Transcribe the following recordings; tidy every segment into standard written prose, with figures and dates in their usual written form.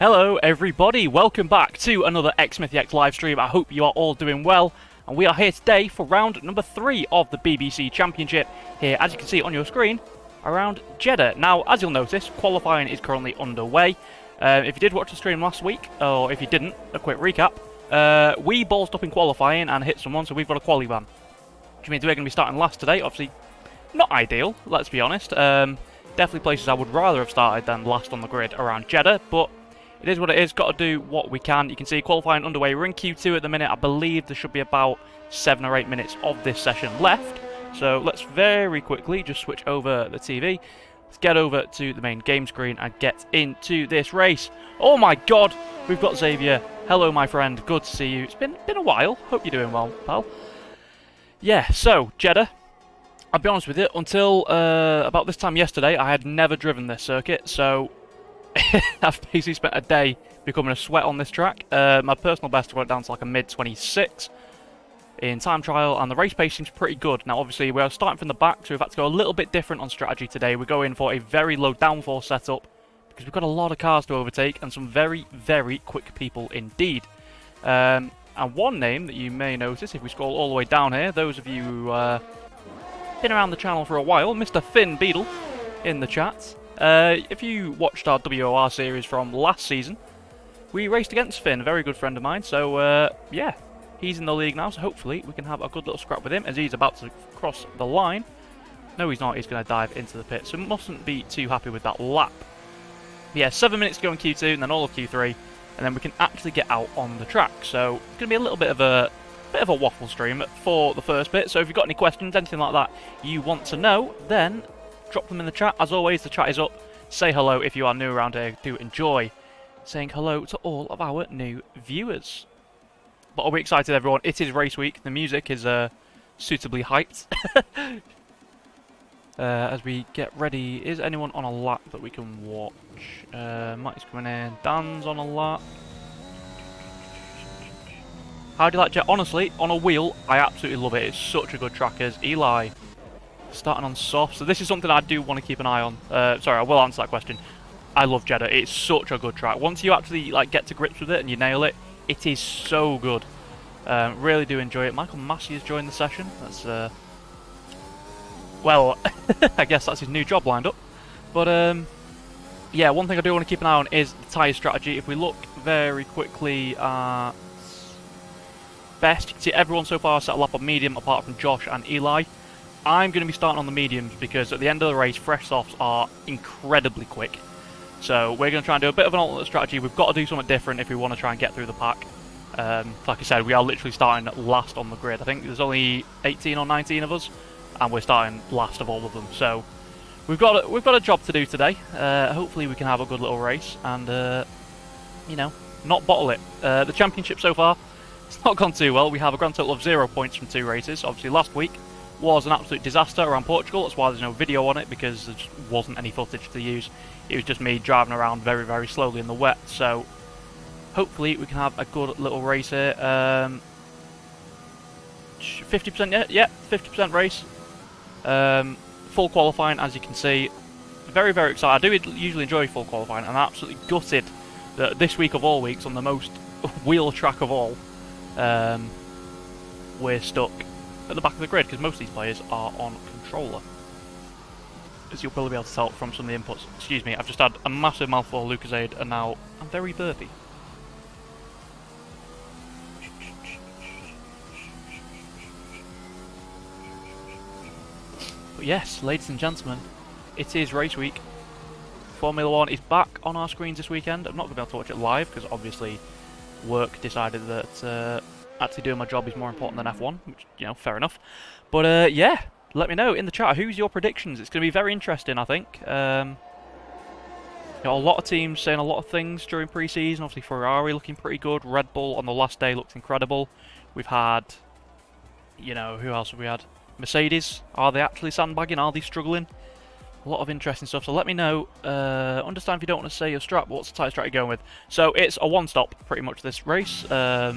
Hello everybody, welcome back to another xSmithyx live stream. I hope you are all doing well, and we are here today for round number 3 of the BBC Championship, here as you can see on your screen, around Jeddah. Now, as you'll notice, qualifying is currently underway. If you did watch the stream last week, or if you didn't, a quick recap, we ballsed up in qualifying and hit someone, so we've got a quali ban. Which means we're going to be starting last today. Obviously, not ideal, let's be honest. Definitely places I would rather have started than last on the grid around Jeddah, but it is what it is, got to do what we can. You can see qualifying underway. We're in Q2 at the minute. I believe there should be about 7 or 8 minutes of this session left. So let's very quickly just switch over the TV. Let's get over to the main game screen and get into this race. Oh my god, we've got Xavier. Hello my friend, good to see you. It's been a while. Hope you're doing well, pal. Yeah, so Jeddah. I'll be honest with you, until about this time yesterday, I had never driven this circuit, so I've basically spent a day becoming a sweat on this track. My personal best went down to like a mid-26 in time trial, and the race pace seems pretty good. Now, obviously, we're starting from the back, so we've had to go a little bit different on strategy today. We're going for a very low downforce setup, because we've got a lot of cars to overtake, and some very, very quick people indeed. And one name that you may notice, if we scroll all the way down here, those of you who been around the channel for a while, Mr. Finn Beadle in the chat. If you watched our WOR series from last season, we raced against Finn, a very good friend of mine, so yeah, he's in the league now, so hopefully we can have a good little scrap with him as he's about to cross the line. No, he's not, he's going to dive into the pit, so mustn't be too happy with that lap. But yeah, 7 minutes to go in Q2, and then all of Q3, and then we can actually get out on the track, so it's going to be a little bit of a waffle stream for the first bit, so if you've got any questions, anything like that you want to know, then drop them in the chat. As always, the chat is up. Say hello if you are new around here. Do enjoy saying hello to all of our new viewers. But are we excited, everyone? It is race week. The music is suitably hyped. As we get ready, is anyone on a lap that we can watch? Mike's coming in. Dan's on a lap. How do you like Jet? Honestly, on a wheel, I absolutely love it. It's such a good track. As Eli starting on soft, so this is something I do want to keep an eye on. Sorry, I will answer that question. I love Jeddah. It's such a good track. Once you actually like get to grips with it and you nail it, it is so good. Really do enjoy it. Michael Massey has joined the session. That's well, I guess that's his new job lined up. But yeah, one thing I do want to keep an eye on is the tyre strategy. If we look very quickly at best, you can see everyone so far set a lap on medium apart from Josh and Eli. I'm going to be starting on the mediums because at the end of the race, fresh softs are incredibly quick. So we're going to try and do a bit of an alternate strategy. We've got to do something different if we want to try and get through the pack. Like I said, we are literally starting last on the grid. I think there's only 18 or 19 of us, and we're starting last of all of them. So we've got a job to do today. Hopefully we can have a good little race and you know, not bottle it. The championship so far, it's not gone too well. We have a grand total of 0 points from 2 races. Obviously last week was an absolute disaster around Portugal. That's why there's no video on it, because there just wasn't any footage to use. It was just me driving around very, very slowly in the wet. So hopefully we can have a good little race here. 50%, yeah, 50% race. Full qualifying, as you can see. Very, very excited. I do usually enjoy full qualifying, and I'm absolutely gutted that this week of all weeks, on the most wheel track of all, we're stuck at the back of the grid because most of these players are on controller. As you'll probably be able to tell from some of the inputs. Excuse me, I've just had a massive mouthful of Lucozade and now I'm very burpy. But yes, ladies and gentlemen, it is race week. Formula 1 is back on our screens this weekend. I'm not going to be able to watch it live because obviously work decided that actually doing my job is more important than F1, which, you know, fair enough. But yeah, let me know in the chat who's your predictions. It's going to be very interesting, I think. You know, a lot of teams saying a lot of things during pre-season. Obviously Ferrari looking pretty good. Red Bull on the last day looked incredible. We've had, you know, who else have we had? Mercedes. Are they actually sandbagging? Are they struggling? A lot of interesting stuff, so let me know. Understand if you don't want to say your strat, but what's the tyre strat you're going with? So it's a one-stop, pretty much, this race. There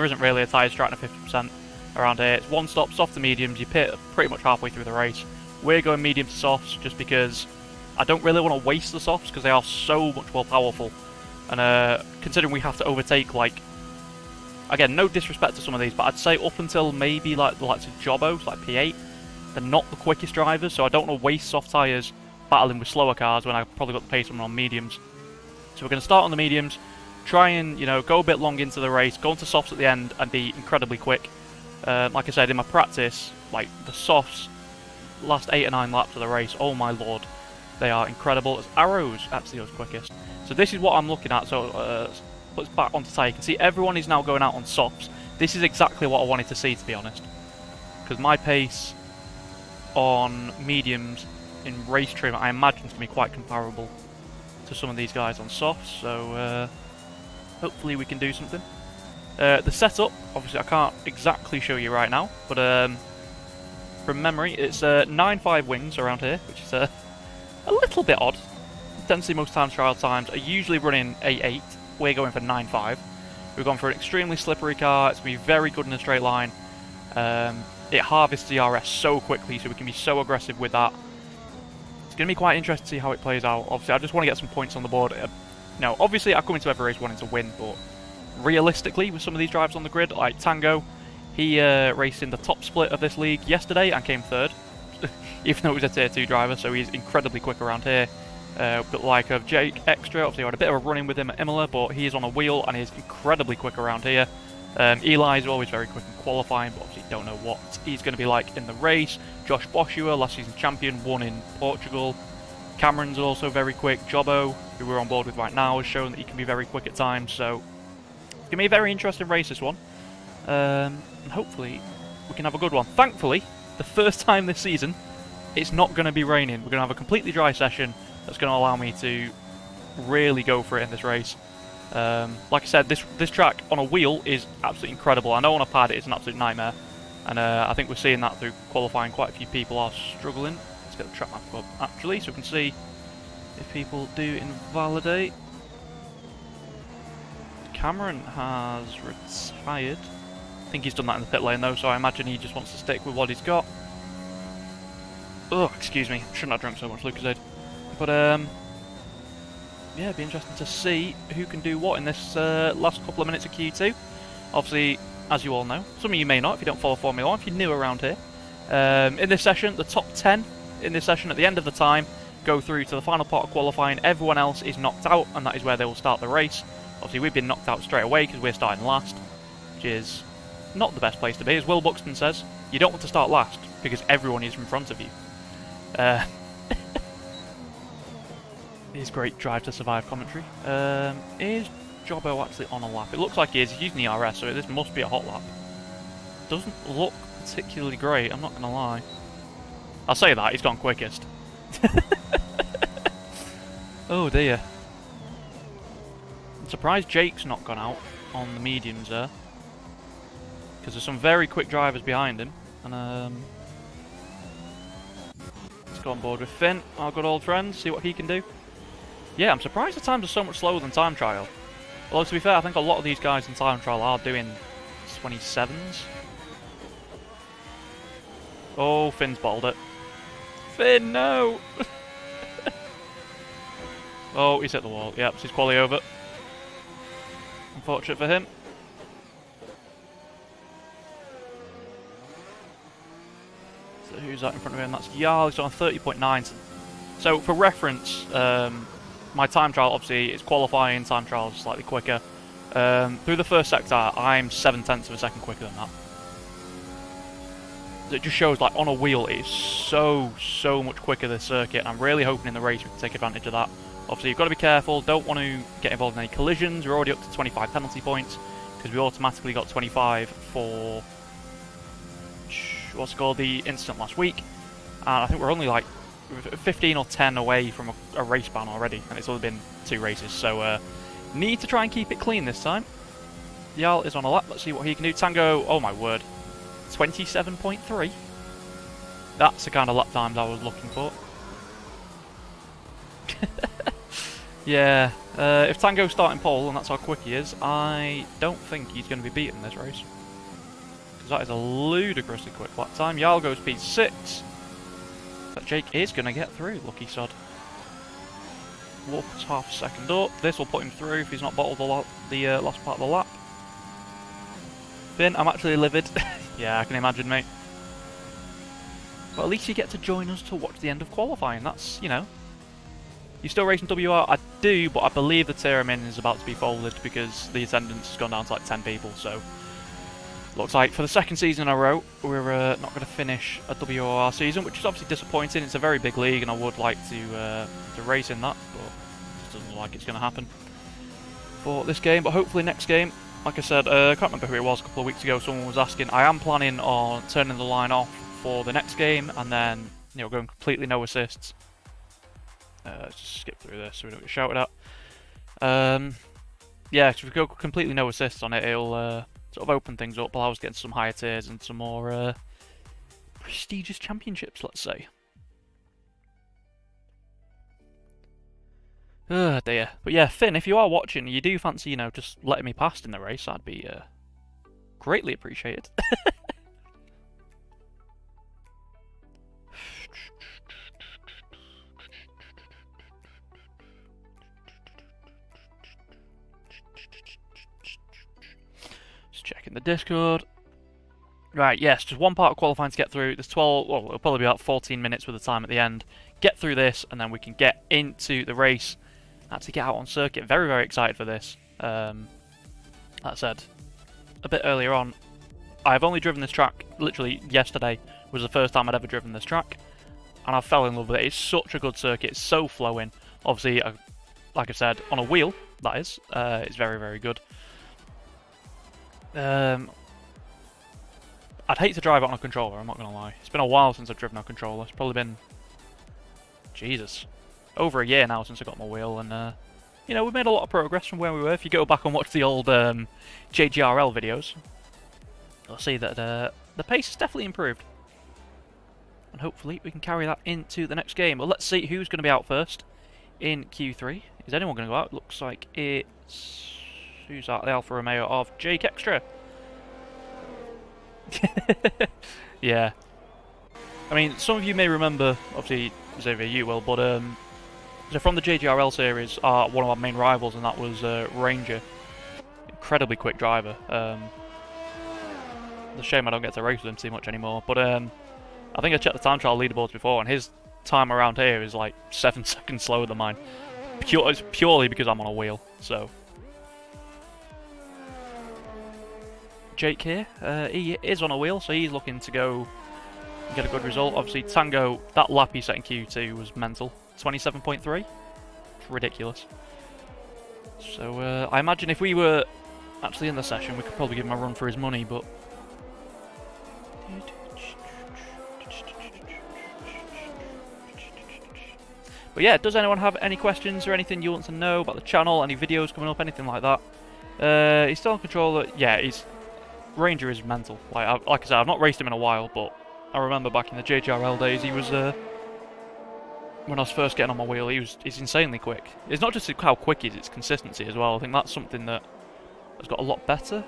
isn't really a tyre strat and a 50% around here. It's one-stop, soft to mediums. You pit pretty much halfway through the race. We're going medium to softs just because I don't really want to waste the softs because they are so much more powerful. And considering we have to overtake, like, again, no disrespect to some of these, but I'd say up until maybe like the likes of Jobos, like P8, they're not the quickest drivers, so I don't want to waste soft tyres battling with slower cars when I've probably got the pace on mediums. So we're going to start on the mediums, try and, you know, go a bit long into the race, go into softs at the end and be incredibly quick. Like I said, in my practice, like the softs, last 8 or 9 laps of the race, oh my lord, they are incredible. As Arrows actually goes quickest. So this is what I'm looking at, so let's back onto tyre. You can see everyone is now going out on softs. This is exactly what I wanted to see, to be honest. Because my pace on mediums in race trim, I imagine, is going to be quite comparable to some of these guys on softs, so hopefully we can do something. The setup, obviously I can't exactly show you right now, but from memory it's 9.5 wings around here, which is a little bit odd. Intensity most times, trial times are usually running 8.8, we're going for 9.5. We've gone for an extremely slippery car, it's going to be very good in a straight line. It harvests DRS so quickly, so we can be so aggressive with that. It's going to be quite interesting to see how it plays out. Obviously, I just want to get some points on the board. No, obviously, I come into every race wanting to win, but realistically, with some of these drives on the grid, like Tango, he raced in the top split of this league yesterday and came 3rd, even though he was a tier 2 driver, so he's incredibly quick around here. But like of Jake Extra, obviously I had a bit of a run-in with him at Imola, but he is on a wheel and he's incredibly quick around here. Eli is always very quick in qualifying, but obviously don't know what he's going to be like in the race. Josh Boschua, last season champion, won in Portugal. Cameron's also very quick. Jobbo, who we're on board with right now, has shown that he can be very quick at times. So it's going to be a very interesting race, this one. And hopefully we can have a good one. Thankfully, the first time this season, it's not going to be raining. We're going to have a completely dry session that's going to allow me to really go for it in this race. Like I said, this track on a wheel is absolutely incredible. I know on a pad it's an absolute nightmare, and I think we're seeing that through qualifying. Quite a few people are struggling. Let's get the track map up actually, so we can see if people do invalidate. Cameron has retired. I think he's done that in the pit lane though, so I imagine he just wants to stick with what he's got. Oh, excuse me, shouldn't have drunk so much Lucozade. But yeah, it'd be interesting to see who can do what in this last couple of minutes of Q2. Obviously, as you all know, some of you may not if you don't follow Formula 1, if you're new around here. In this session, the top 10 in this session at the end of the time go through to the final part of qualifying. Everyone else is knocked out, and that is where they will start the race. Obviously, we've been knocked out straight away because we're starting last, which is not the best place to be. As Will Buxton says, you don't want to start last because everyone is in front of you. Here's great Drive to Survive commentary. Is Jobbo actually on a lap? It looks like he is. He's using the RS, so this must be a hot lap. Doesn't look particularly great, I'm not going to lie. I'll say that, he's gone quickest. Oh dear. I'm surprised Jake's not gone out on the mediums there, because there's some very quick drivers behind him. And let's go on board with Finn, our good old friend, see what he can do. Yeah, I'm surprised the times are so much slower than time trial. Although to be fair, I think a lot of these guys in time trial are doing 27s. Oh, Finn's bottled it. Finn, no! Oh, he's hit the wall. Yep, he's quali over. Unfortunate for him. So who's that in front of him? That's Jarl. He's on 30.9. So for reference, my time trial obviously is qualifying. Time trial is slightly quicker. Through the first sector, I'm 7/10 of a second quicker than that. It just shows, like, on a wheel it is so much quicker, this circuit. I'm really hoping in the race we can take advantage of that. Obviously you've got to be careful, don't want to get involved in any collisions. We're already up to 25 penalty points because we automatically got 25 for what's it called, the incident last week, and I think we're only like 15 or 10 away from a race ban already, and it's only been 2 races, so need to try and keep it clean this time. Jarl is on a lap, let's see what he can do. Tango, oh my word, 27.3. That's the kind of lap times I was looking for. Yeah, if Tango's starting pole, and that's how quick he is, I don't think he's going to be beaten this race. Because that is a ludicrously quick lap time. Jarl goes P6. But Jake is going to get through, lucky sod. Warp's half a second up. This will put him through if he's not bottled the last part of the lap. Finn, I'm actually livid. Yeah, I can imagine, mate. But at least you get to join us to watch the end of qualifying. That's, you know. You still racing WR? I do, but I believe the Tyramin is about to be folded because the attendance has gone down to like 10 people, so looks like for the second season in a row we're not going to finish a WR season, which is obviously disappointing. It's a very big league and I would like to race in that, but it just doesn't look like it's going to happen for this game. But hopefully next game, like I said, I can't remember who it was a couple of weeks ago, someone was asking, I am planning on turning the line off for the next game and then, you know, going completely no assists. Let's just skip through this so we don't get shouted at. Yeah, if we go completely no assists on it, it'll sort of open things up, allow us to get into some higher tiers and some more prestigious championships, let's say. Oh dear. But yeah, Finn, if you are watching and you do fancy, you know, just letting me past in the race, I'd be greatly appreciated. Checking the Discord. Right, yes, just one part of qualifying to get through. There's 12, well, it'll probably be about 14 minutes with the time at the end. Get through this, and then we can get into the race. Actually get out on circuit. Very, very excited for this. That said, a bit earlier on, I've only driven this track, literally yesterday was the first time I'd ever driven this track. And I fell in love with it. It's such a good circuit. It's so flowing. Obviously, like I said, on a wheel, that is. It's very, very good. I'd hate to drive it on a controller, I'm not going to lie. It's been a while since I've driven a controller. It's probably been, Jesus, over a year now since I got my wheel, and you know, we made a lot of progress from where we were. If you go back and watch the old JGRL videos, you'll see that the pace has definitely improved. And hopefully we can carry that into the next game. Well, let's see who's going to be out first in Q3. Is anyone going to go out? It looks like it's... Who's out? The Alfa Romeo of Jake Extra. Yeah. I mean, some of you may remember, obviously, Xavier, you will, but so from the JGRL series, one of our main rivals, and that was Ranger. Incredibly quick driver. It's a shame I don't get to race with him too much anymore, but I think I checked the time trial leaderboards before, and his time around here is like 7 seconds slower than mine. It's purely because I'm on a wheel, so... Jake here, he is on a wheel, so he's looking to go and get a good result. Obviously, Tango, that lap he set in Q2 was mental. 27.3? It's ridiculous. So, I imagine if we were actually in the session, we could probably give him a run for his money, but... But yeah, does anyone have any questions or anything you want to know about the channel, any videos coming up, anything like that? He's still on controller. Yeah, Ranger is mental. Like I said, I've not raced him in a while, but I remember back in the JGRL days, he was when I was first getting on my wheel, he's insanely quick. It's not just how quick he is, it's consistency as well. I think that's something that has got a lot better.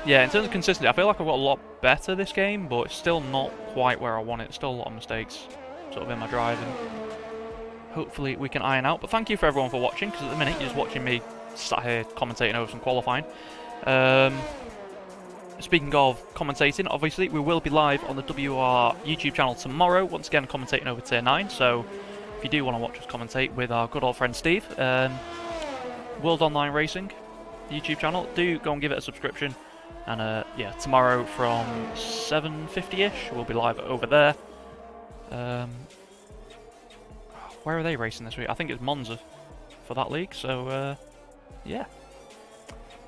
Yeah, in terms of consistency, I feel like I've got a lot better this game, but it's still not quite where I want it. There's still a lot of mistakes sort of in my driving. Hopefully we can iron out. But thank you for everyone for watching, because at the minute you're just watching me sat here commentating over some qualifying. Speaking of commentating, obviously we will be live on the WR YouTube channel tomorrow, once again commentating over Tier 9, so if you do want to watch us commentate with our good old friend Steve, World Online Racing YouTube channel, do go and give it a subscription. And yeah, tomorrow from 7:50ish we'll be live over there. Where are they racing this week? I think it's Monza for that league, so yeah.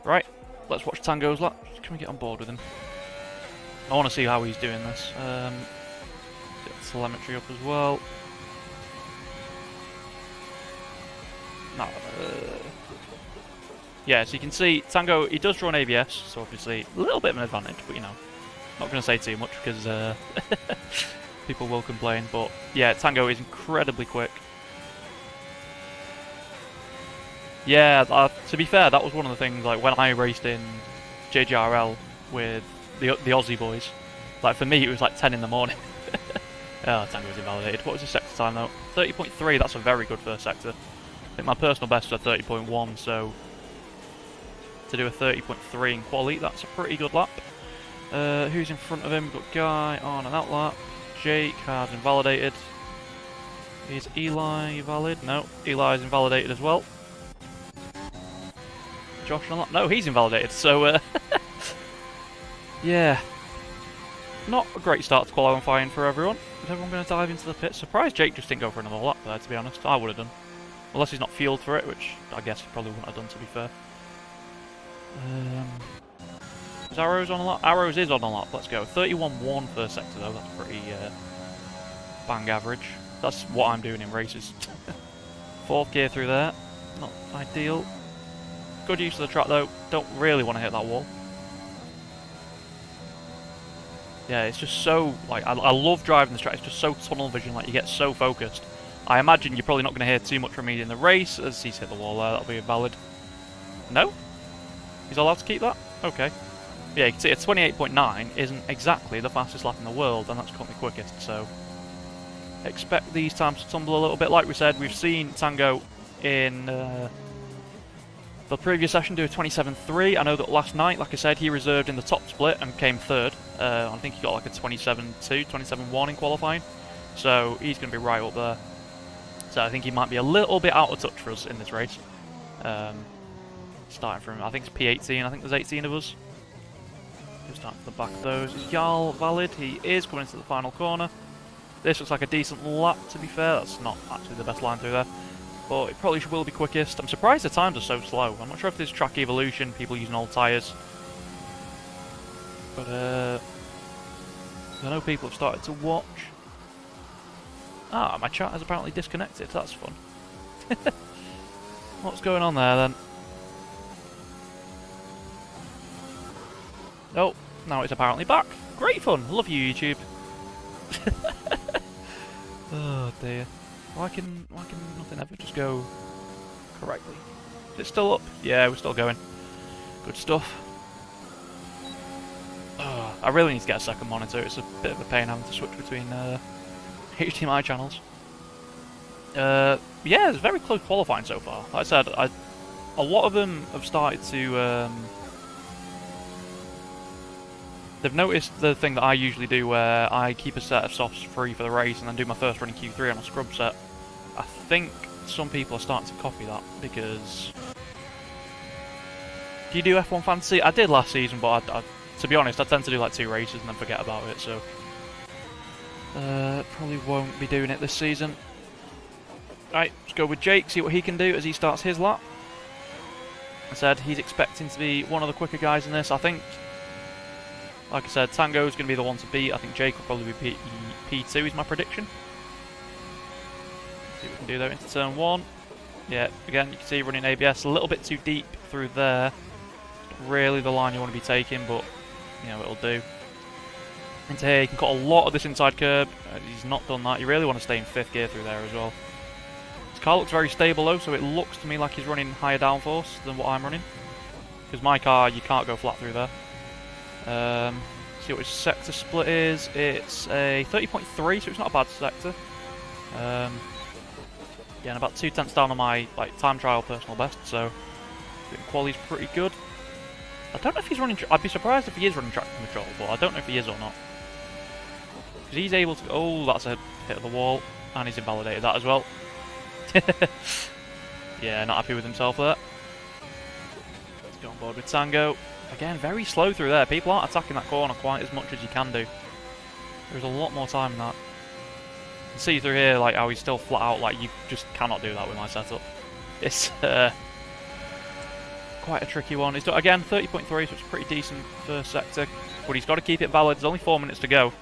Right, let's watch Tango's lap. Can we get on board with him? I want to see how he's doing this. Get telemetry up as well. No, yeah, so you can see Tango, he does run ABS, so obviously a little bit of an advantage, but you know, not going to say too much because people will complain. But yeah, Tango is incredibly quick. Yeah, to be fair, that was one of the things, like when I raced in JGRL with the Aussie boys, like for me it was like 10 in the morning. Oh, Tango's invalidated. What was his sector time though? 30.3, that's a very good first sector. I think my personal best was 30.1, so to do a 30.3 in quali, that's a pretty good lap. Who's in front of him? We've got Guy on and out lap. Jake has invalidated. Is Eli valid? No, Eli's invalidated as well. Josh on lap? No, he's invalidated, so yeah. Not a great start to qualifying for everyone. Is everyone going to dive into the pit? Surprised Jake just didn't go for another lap there, to be honest. I would have done. Unless he's not fueled for it, which I guess he probably wouldn't have done, to be fair. Is Arrows on a lap? Arrows is on a lap. Let's go. 31.1 first sector though. That's pretty bang average. That's what I'm doing in races. Fourth gear through there. Not ideal. Good use of the track though. Don't really want to hit that wall. Yeah, it's just so, like, I love driving this track. It's just so tunnel vision. Like, you get so focused. I imagine you're probably not going to hear too much from me in the race as he's hit the wall there. That'll be invalid. No? He's allowed to keep that? Okay. Yeah, you can see a 28.9 isn't exactly the fastest lap in the world, and that's currently quickest, so expect these times to tumble a little bit. Like we said, we've seen Tango in the previous session do a 27.3. I know that last night, like I said, he reserved in the top split and came third. I think he got like a 27.2, 27.1 in qualifying, so he's going to be right up there. So I think he might be a little bit out of touch for us in this race. Starting from, I think it's P18, I think there's 18 of us. Who's starting from the back of those? Is Jarl valid? He is coming into the final corner. This looks like a decent lap, to be fair. That's not actually the best line through there, but it probably will be quickest. I'm surprised the times are so slow. I'm not sure if there's track evolution, people using old tyres. But I know people have started to watch. Ah, my chat has apparently disconnected. That's fun. What's going on there then? Oh, now it's apparently back. Great fun. Love you, YouTube. Oh dear. Why can nothing ever just go correctly? Is it still up? Yeah, we're still going. Good stuff. Oh, I really need to get a second monitor. It's a bit of a pain having to switch between HDMI channels. Yeah, it's very close qualifying so far. Like I said, a lot of them have started to... they've noticed the thing that I usually do where I keep a set of softs free for the race and then do my first run in Q3 on a scrub set. I think some people are starting to copy that because... Do you do F1 Fantasy? I did last season, but to be honest, I tend to do like 2 races and then forget about it, so... probably won't be doing it this season. Right, let's go with Jake, see what he can do as he starts his lap. I said he's expecting to be one of the quicker guys in this. I think, like I said, Tango's going to be the one to beat. I think Jake will probably be P2 is my prediction. See what we can do there into turn 1. Yeah, again, you can see running ABS a little bit too deep through there. Not really the line you want to be taking, but, you know, it'll do. Into here, you can cut a lot of this inside curb. He's not done that. You really want to stay in 5th gear through there as well. His car looks very stable though, so it looks to me like he's running higher downforce than what I'm running. Because my car, you can't go flat through there. See what his sector split is. It's a 30.3, so it's not a bad sector. Yeah, and about 2/10 down on my time trial personal best, so I think quality's pretty good. I don't know if he's running... I'd be surprised if he is running traction control, but I don't know if he is or not. Because he's able to... Oh, that's a hit of the wall, and he's invalidated that as well. Yeah, not happy with himself there. Let's go on board with Tango. Again, very slow through there. People aren't attacking that corner quite as much as you can do. There's a lot more time in that. You can see through here like how he's still flat out. Like, you just cannot do that with my setup. It's quite a tricky one. He's done, again, 30.3, so it's pretty decent first sector. But he's got to keep it valid. There's only 4 minutes to go.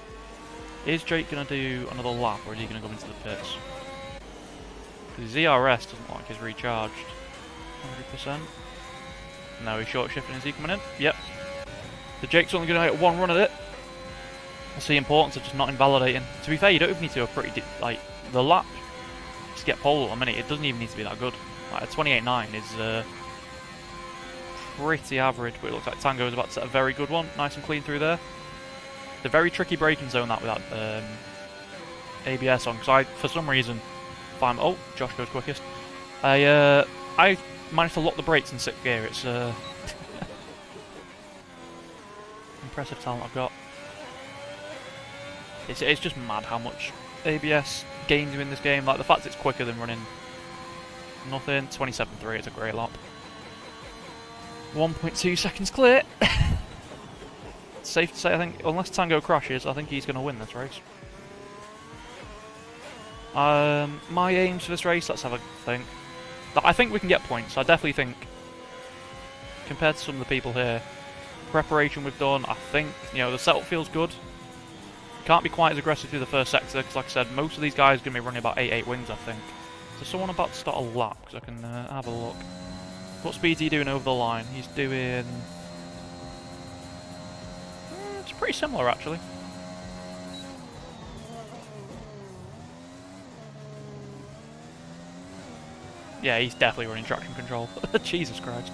Is Jake going to do another lap, or is he going to go into the pits? His ERS doesn't look like he's recharged 100%. No, he's short shifting. Is he coming in? Yep. So Jake's only going to get 1 run at it. That's the importance of just not invalidating. To be fair, you don't even need to go pretty like the lap. Just get pole at a minute. It doesn't even need to be that good. Like a 28.9 is pretty average, but it looks like Tango is about to set a very good one. Nice and clean through there. The very tricky braking zone that without ABS on, because for some reason. Oh, Josh goes quickest. I managed to lock the brakes in 6th gear. It's impressive talent I've got. It's just mad how much ABS gains you in this game. Like the fact it's quicker than running nothing. 27.3. It's a great lap. 1.2 seconds clear. It's safe to say, I think, unless Tango crashes, I think he's going to win this race. My aims for this race, let's have a think. I think we can get points. I definitely think, compared to some of the people here, preparation we've done, I think, you know, the setup feels good. Can't be quite as aggressive through the first sector, because like I said, most of these guys are going to be running about 8.8 wings, I think. So someone about to start a lap, because I can have a look. What speed's he doing over the line? He's doing... it's pretty similar, actually. Yeah, he's definitely running traction control. Jesus Christ.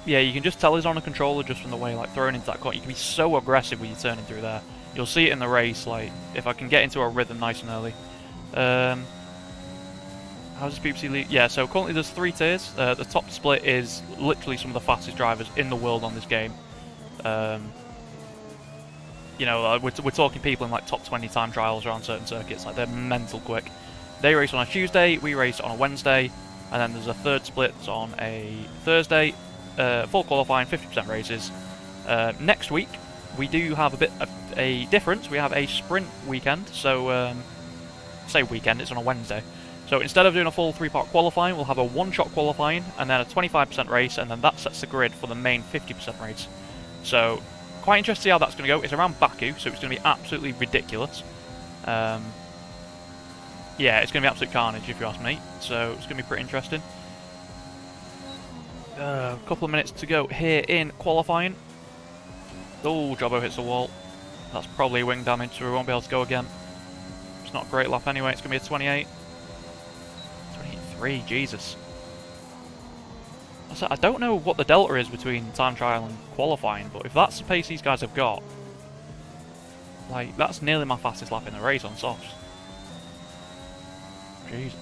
Yeah, you can just tell he's on a controller just from the way, like, throwing into that corner. You can be so aggressive when you're turning through there. You'll see it in the race, like, if I can get into a rhythm nice and early. How does BBC lead? Yeah, so currently there's 3 tiers. The top split is literally some of the fastest drivers in the world on this game. You know, we're talking people in like top 20 time trials around certain circuits, like they're mental quick. They race on a Tuesday, we race on a Wednesday, and then there's a third split on a Thursday, full qualifying, 50% races. Next week, we do have a bit of a difference. We have a sprint weekend, so, say weekend, it's on a Wednesday. So instead of doing a full 3-part qualifying, we'll have a 1-shot qualifying, and then a 25% race, and then that sets the grid for the main 50% race. So quite interested to see how that's going to go. It's around Baku, so it's going to be absolutely ridiculous. Yeah, it's going to be absolute carnage if you ask me, so it's going to be pretty interesting. A couple of minutes to go here in qualifying. Oh, Jobbo hits the wall. That's probably wing damage, so we won't be able to go again. It's not a great lap anyway, it's going to be a 28. 28.3, Jesus. I don't know what the delta is between time trial and qualifying, but if that's the pace these guys have got, like, that's nearly my fastest lap in the race on softs. Jesus.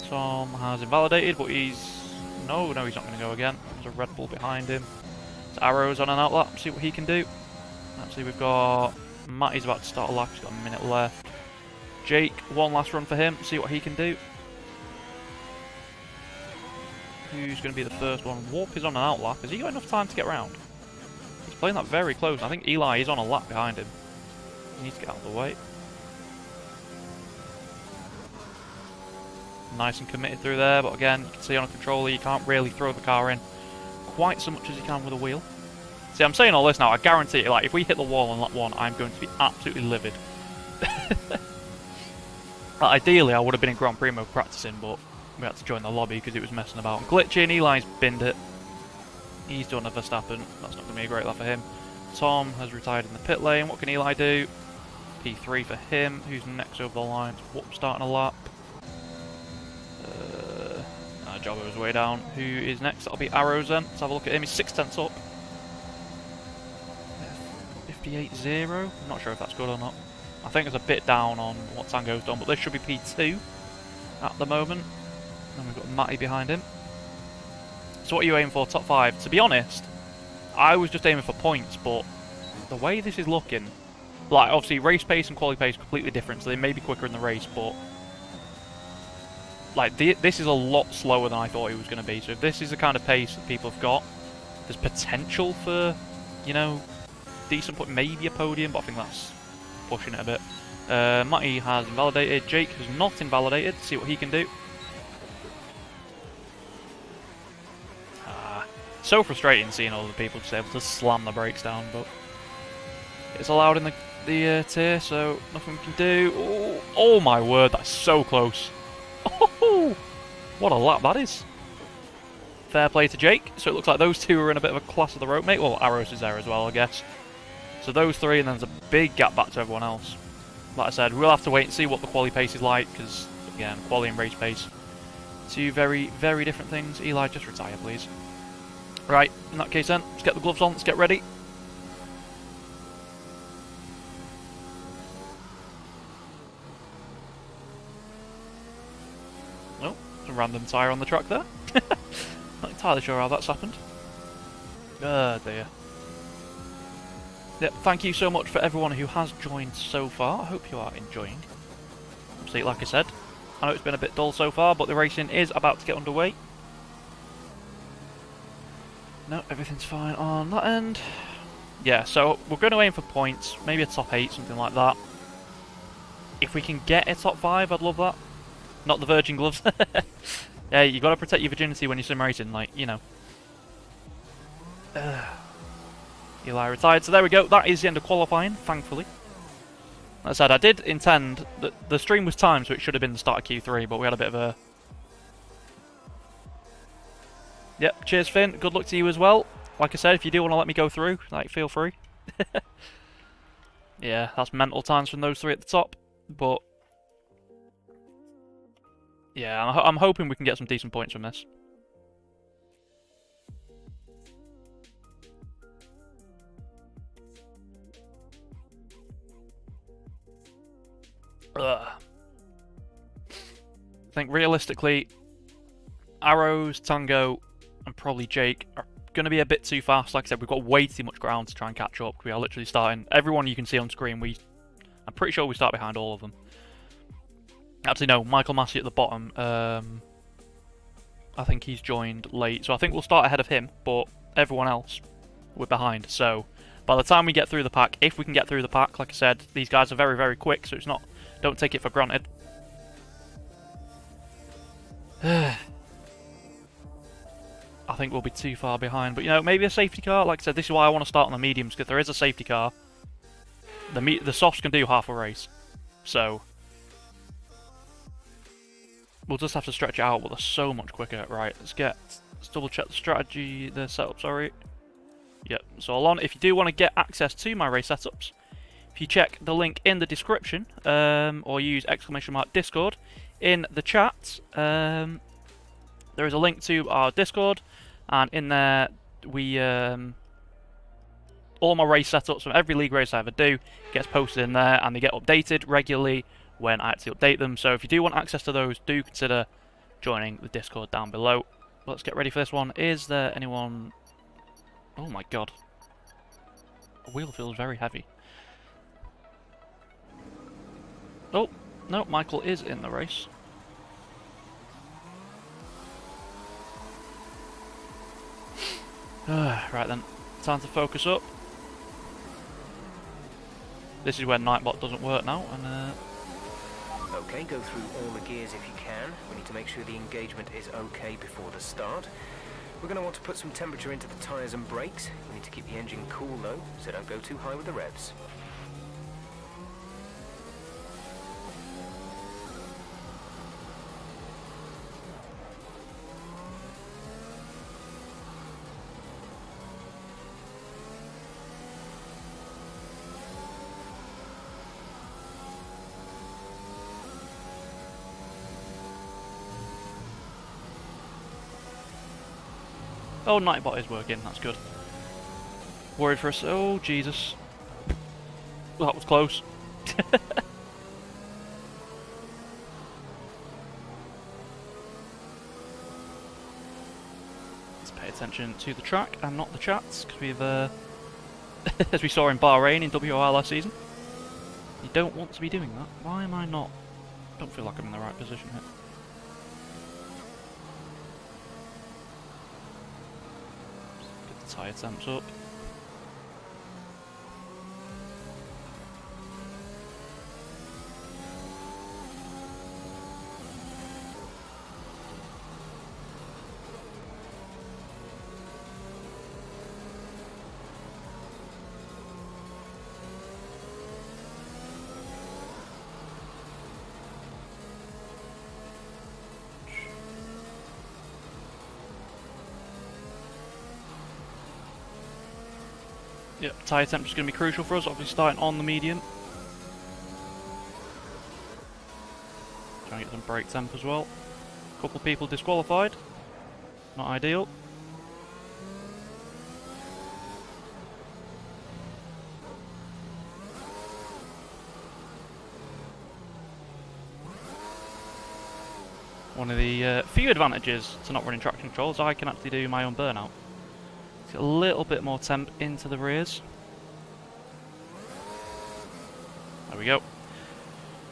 Tom has invalidated, but he's... No, he's not going to go again. There's a Red Bull behind him. There's arrows on an outlap, see what he can do. Actually, we've got... Matty's about to start a lap, he's got a minute left. Jake, one last run for him, see what he can do. Who's going to be the first one? Warp is on an outlap. Has he got enough time to get round? He's playing that very close. I think Eli is on a lap behind him. He needs to get out of the way. Nice and committed through there, but again, you can see on a controller you can't really throw the car in quite so much as you can with a wheel. See, I'm saying all this now, I guarantee you, like, if we hit the wall on lap 1, I'm going to be absolutely livid. Ideally, I would have been in Grand Prix mode practicing, but we had to join the lobby because it was messing about and glitching. Eli's binned it. He's done a Verstappen. That's not going to be a great lap for him. Tom has retired in the pit lane. What can Eli do? P3 for him. Who's next over the line? Whoop, starting a lap. Jobbo is way down. Who is next? That'll be Arrows then. Let's have a look at him. He's 6/10 up. 58.0. I'm not sure if that's good or not. I think it's a bit down on what Tango's done, but this should be P2 at the moment. And we've got Matty behind him. So what are you aiming for? Top 5? To be honest, I was just aiming for points, but the way this is looking, like, obviously race pace and quality pace completely different, so they may be quicker in the race, but like, this is a lot slower than I thought it was going to be. So if this is the kind of pace that people have got, there's potential for, you know, decent point, maybe a podium, but I think that's pushing it a bit. Matty has invalidated. Jake has not invalidated. See what he can do. So frustrating seeing all the people just able to slam the brakes down, but it's allowed in the tier, so nothing we can do. Oh my word, that's so close. Oh, what a lap that is. Fair play to Jake. So it looks like those two are in a bit of a class of the road, mate. Well, Arrows is there as well, I guess. So those three, and then there's a big gap back to everyone else. Like I said, we'll have to wait and see what the quali pace is like, because, again, quali and race pace, two very, very different things. Eli, just retire, please. Right, in that case then, let's get the gloves on, let's get ready. Oh, some random tyre on the track there. Not entirely sure how that's happened. Oh dear. Yep, thank you so much for everyone who has joined so far. I hope you are enjoying. Obviously, like I said, I know it's been a bit dull so far, but the racing is about to get underway. No, everything's fine on that end. Yeah, so we're going to aim for points, maybe a top 8, something like that. If we can get a top 5, I'd love that. Not the virgin gloves. Yeah, you got to protect your virginity when you're sim racing, like, you know. Eli retired, so there we go. That is the end of qualifying, thankfully. Like I said, I did intend that the stream was timed, so it should have been the start of Q3, but we had a bit of a... Yep, cheers Finn, good luck to you as well. Like I said, if you do want to let me go through, like, feel free. Yeah, that's mental times from those three at the top, but... Yeah, I'm hoping we can get some decent points from this. Ugh. I think realistically, Arrows, Tango, and probably Jake are going to be a bit too fast. Like I said, we've got way too much ground to try and catch up. We are literally starting. Everyone you can see on screen, I'm pretty sure we start behind all of them. Actually, no, Michael Massey at the bottom. I think he's joined late, so I think we'll start ahead of him, but everyone else, we're behind. So by the time we get through the pack, if we can get through the pack, like I said, these guys are very, very quick, so it's not... Don't take it for granted. I think we'll be too far behind. But, you know, maybe a safety car. Like I said, this is why I want to start on the mediums, because there is a safety car. The softs can do half a race. So we'll just have to stretch it out, but they're so much quicker. Right, let's double check the strategy, the setup, sorry. Yep, so Alon, if you do want to get access to my race setups, if you check the link in the description, or use !Discord in the chat, there is a link to our Discord, and in there we all my race setups from every league race I ever do gets posted in there, and they get updated regularly when I actually update them. So if you do want access to those, do consider joining the Discord down below. Let's get ready for this one. Is there anyone... Oh my god. The wheel feels very heavy. Oh, no, Michael is in the race. Right then, time to focus up. This is where Nightbot doesn't work now, and Okay, go through all the gears if you can. We need to make sure the engagement is okay before the start. We're going to want to put some temperature into the tyres and brakes. We need to keep the engine cool though, so don't go too high with the revs. oh, Nightbot is working, that's good. Worried for us. Oh, Jesus. Well, that was close. Let's pay attention to the track and not the chats, because we've, as we saw in Bahrain in WR last season, you don't want to be doing that. Why am I not? I don't feel like I'm in the right position here. Tyre temps up. Yep, tyre temperature is going to be crucial for us, obviously starting on the medium. Trying to get some brake temp as well. A couple of people disqualified. Not ideal. One of the few advantages to not running traction control is I can actually do my own burnout. Get a little bit more temp into the rears. There we go.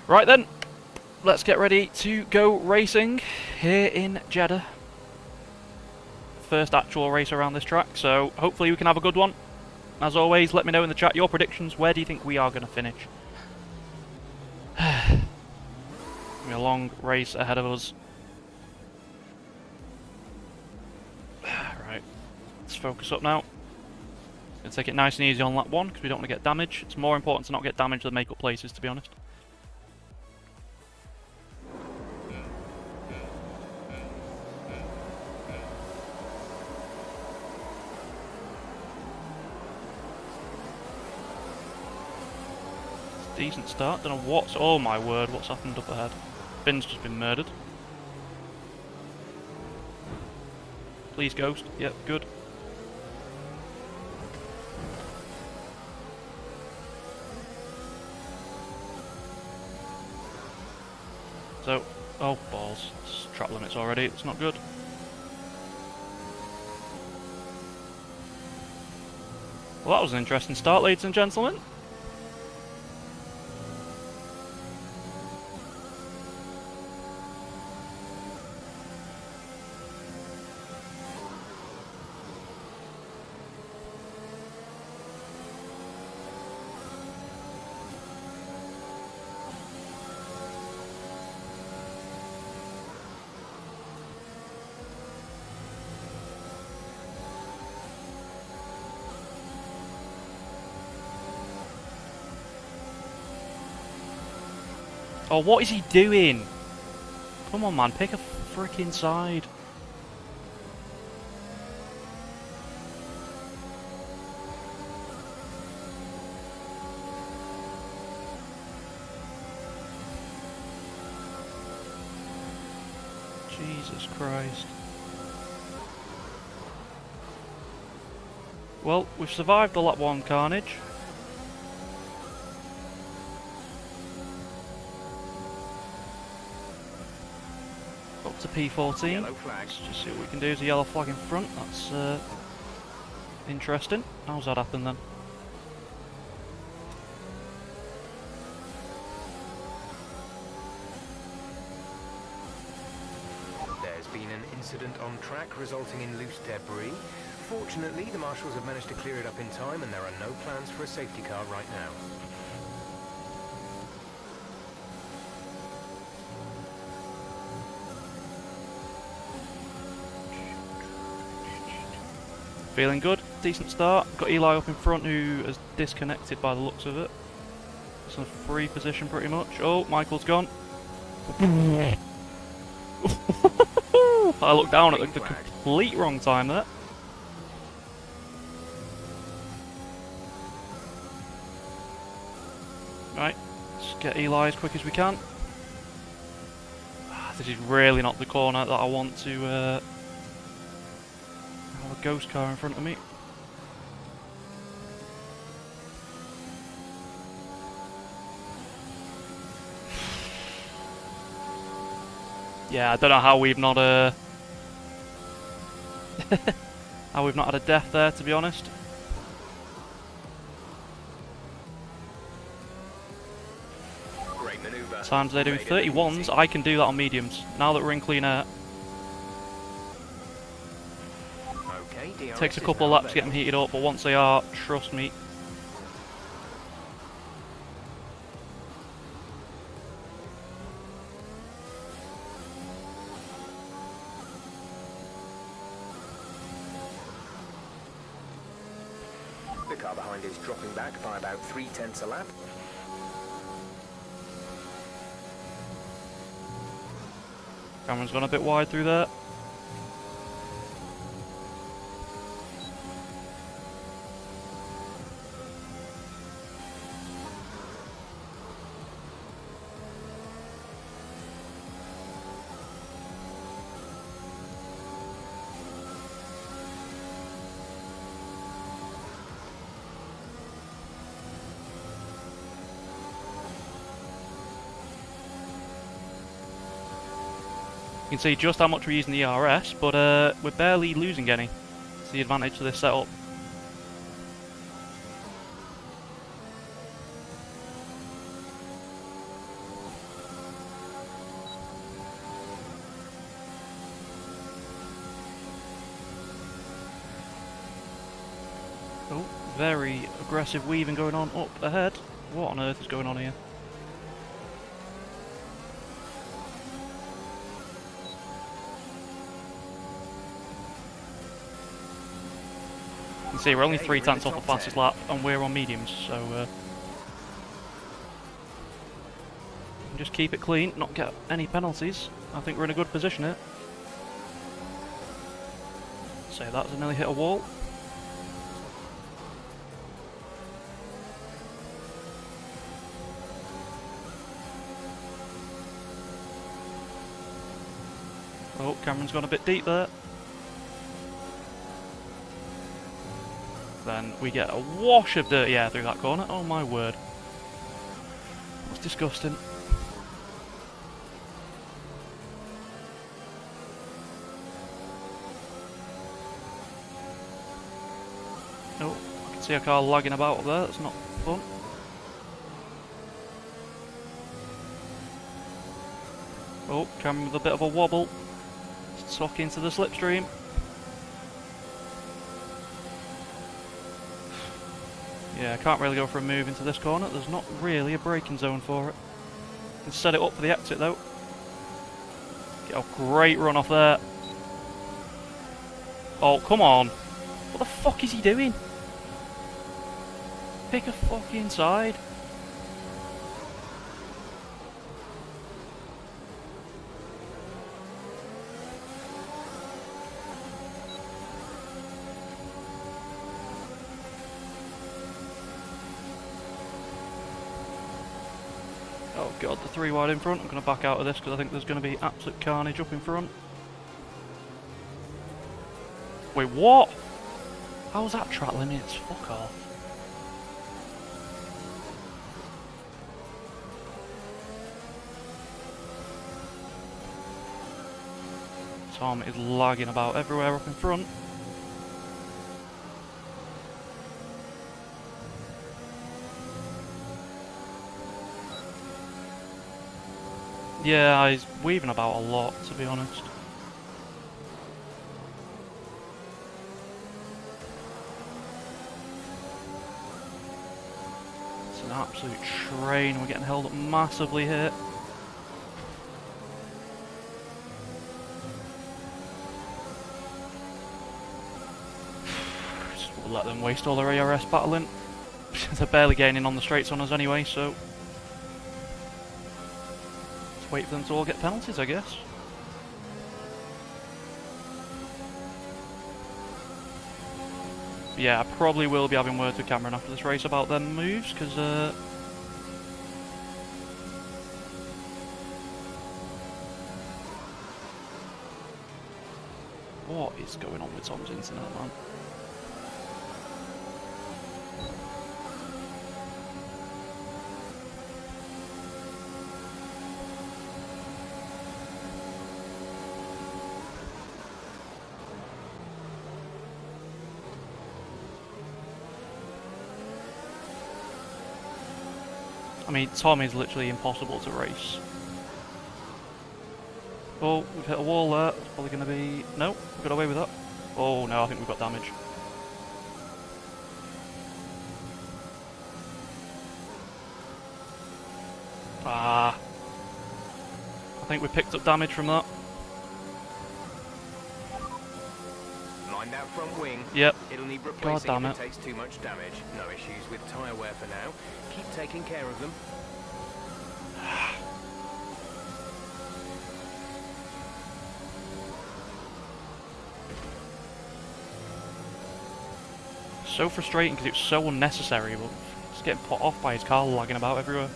Right then, let's get ready to go racing here in Jeddah. First actual race around this track, so hopefully we can have a good one. As always, let me know in the chat your predictions. Where do you think we are going to finish? A long race ahead of us. Right. Let's focus up now. Gonna take it nice and easy on lap 1 because we don't want to get damage. It's more important to not get damage than make up places, to be honest. Decent start. Don't know what's... Oh my word, what's happened up ahead? Finn's just been murdered. Please, Ghost. Yep, good. So, oh balls, it's track limits already, it's not good. Well, that was an interesting start, ladies and gentlemen. Oh, what is he doing? Come on, man, pick a freaking side. Jesus Christ. Well, we've survived the lap 1 carnage. Up to P14. Let's just see what we can do. There's a yellow flag in front. That's interesting. How's that happen then? There's been an incident on track resulting in loose debris. Fortunately, the marshals have managed to clear it up in time and there are no plans for a safety car right now. Feeling good, decent start. Got Eli up in front who has disconnected by the looks of it. It's in a free position pretty much. Oh, Michael's gone. I looked down at the complete wrong time there. Right, let's get Eli as quick as we can. This is really not the corner that I want to have a ghost car in front of me. Yeah, I don't know how we've not how we've not had a death there, to be honest. Great maneuver. Times they do 31s, I can do that on mediums. Now that we're in clean air. Okay, DRS Takes a is couple of now laps to get them heated up, but once they are, trust me. The car behind is dropping back by about 3/10 a lap. Cameron's gone a bit wide through there. You can see just how much we're using the ERS, but we're barely losing any. It's the advantage of this setup. Oh, very aggressive weaving going on up ahead. What on earth is going on here? You can see we're only 3/10 off the fastest lap and we're on mediums, so just keep it clean, not get any penalties. I think we're in a good position here. So that's nearly hit a wall. Oh, Cameron's gone a bit deep there. Then we get a wash of dirty air through that corner. Oh my word. That's disgusting. Oh, I can see a car lagging about up there. That's not fun. Oh, Cameron with a bit of a wobble. Stuck into the slipstream. Yeah, I can't really go for a move into this corner. There's not really a braking zone for it. Can set it up for the exit though. Get a great run off there. Oh, come on. What the fuck is he doing? Pick a fucking side. Oh god, the 3 wide in front. I'm going to back out of this because I think there's going to be absolute carnage up in front. Wait, what? How was that track limits? Fuck off. Tom is lagging about everywhere up in front. Yeah, he's weaving about a lot, to be honest. It's an absolute train. We're getting held up massively here. Just we'll let them waste all their ARS battling. They're barely gaining on the straights on us anyway, so... wait for them to all get penalties, I guess. Yeah, I probably will be having words with Cameron after this race about them moves, because what is going on with Tom's internet, man? I mean, Tom is literally impossible to race. Oh, we've hit a wall there. It's probably going to be... no, we got away with that. Oh no, I think we've got damage. Ah. I think we picked up damage from that. Mind that front wing. Yep. It'll need God replacing damn if it. it takes too much damage. No issues with tyre wear for now. Keep taking care of them. So frustrating because it's so unnecessary, but just getting put off by his car lagging about everywhere.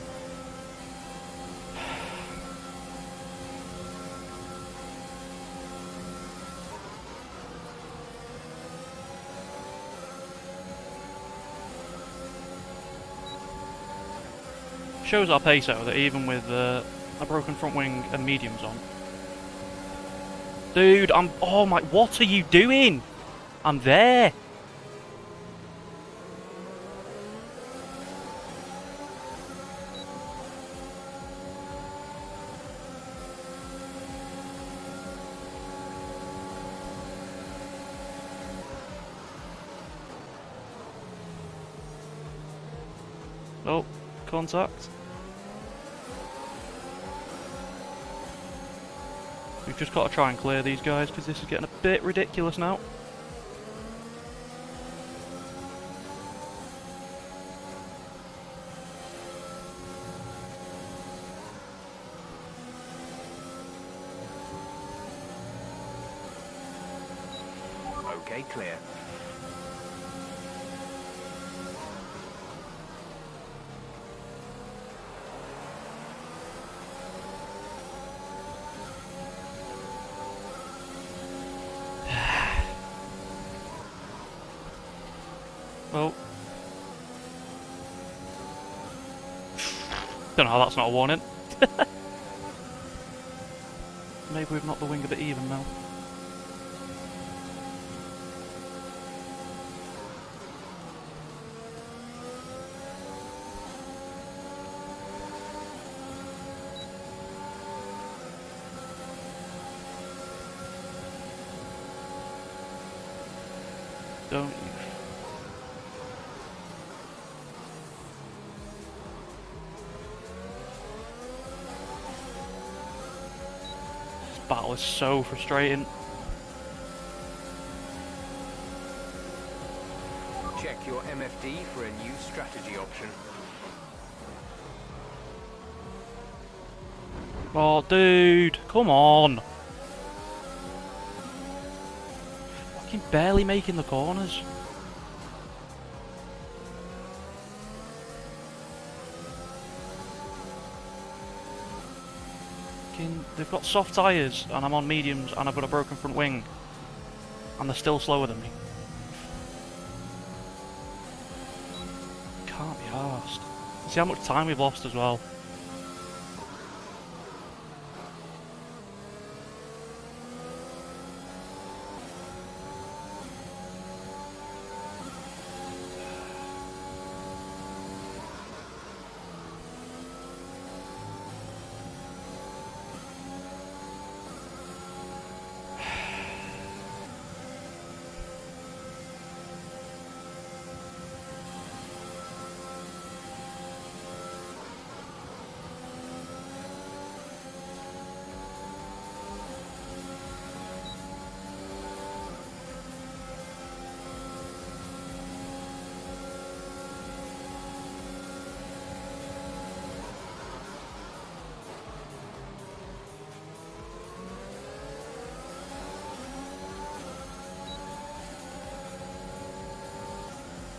Shows our pace though, that even with a broken front wing and mediums on. Dude, oh my, what are you doing? I'm there. Oh, contact. We've just got to try and clear these guys because this is getting a bit ridiculous now. Okay, clear. Oh. Don't know how that's not a warning. Maybe we've knocked the wing a bit even now. Don't you? This battle is so frustrating. Check your MFD for a new strategy option. Oh, dude, come on. Fucking barely making the corners. They've got soft tyres, and I'm on mediums, and I've got a broken front wing. And they're still slower than me. Can't be arsed. See how much time we've lost as well.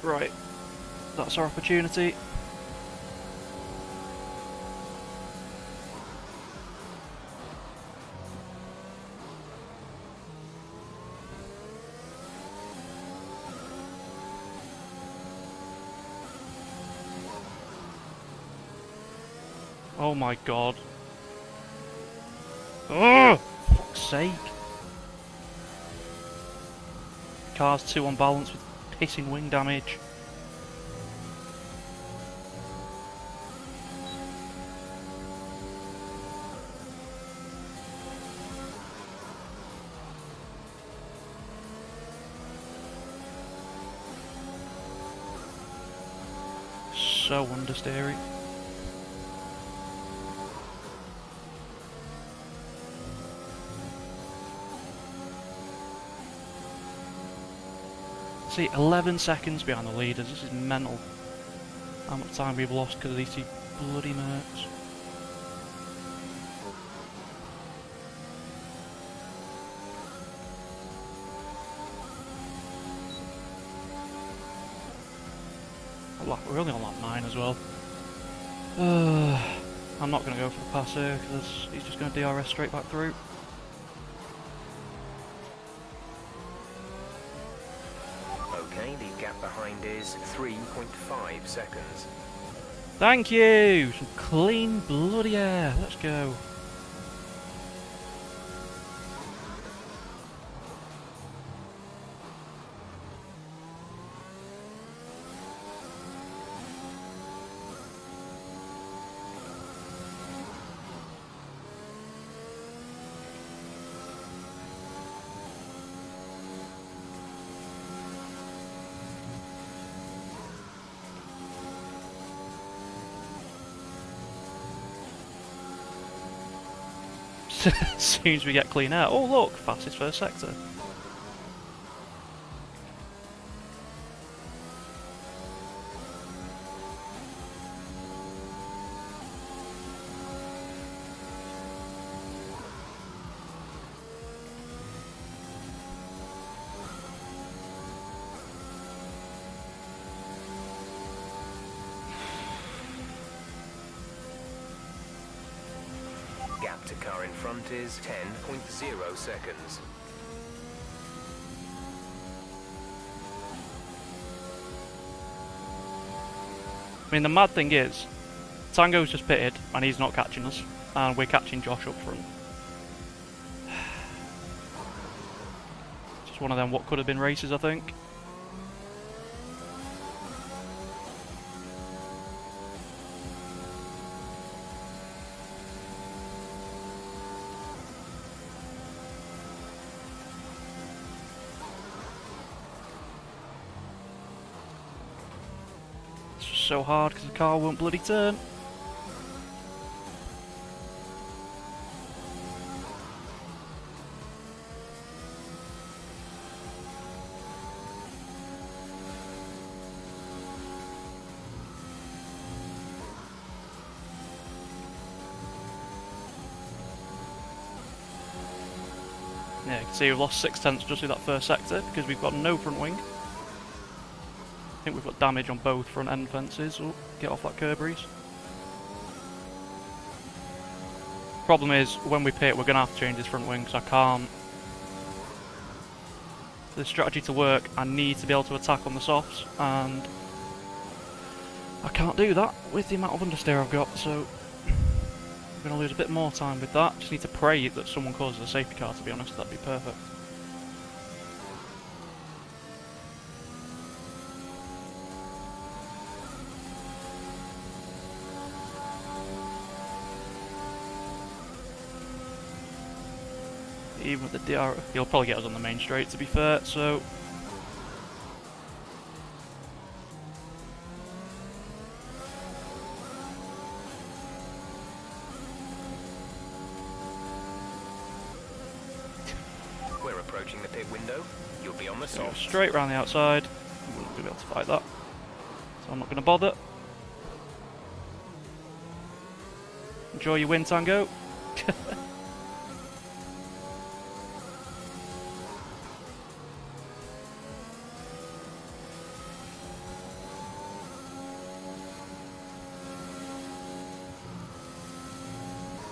Right, that's our opportunity. Oh my god. Oh, for fuck's sake. Car's too unbalanced with pissing wing damage. So understeery. See, 11 seconds behind the leaders. This is mental. How much time we've lost because of these two bloody mercs. We're only on lap 9 as well. I'm not going to go for the pass here because he's just going to DRS straight back through. Okay, the gap behind is 3.5 seconds. Thank you! Some clean bloody air. Let's go. As soon as we get clean air. Oh look, fastest first sector. Gap to car in front is 10.0 seconds. I mean, the mad thing is, Tango's just pitted and he's not catching us, and we're catching Josh up front. Just one of them what could have been races, I think. So hard because the car won't bloody turn. Yeah, you can see we've lost 6/10 just through that first sector because we've got no front wing. I think we've got damage on both front end fences. Oh, get off that curb, Reese. Problem is, when we pit, we're going to have to change this front wing, because I can't... For this strategy to work, I need to be able to attack on the softs, and I can't do that with the amount of understeer I've got, so I'm going to lose a bit more time with that. Just need to pray that someone causes a safety car, to be honest. That'd be perfect. Even with the DR, he'll probably get us on the main straight, to be fair, so... We're approaching the pit window. You'll be on the Go soft. straight round the outside. I'm not going to be able to fight that, so I'm not going to bother. Enjoy your win, Tango.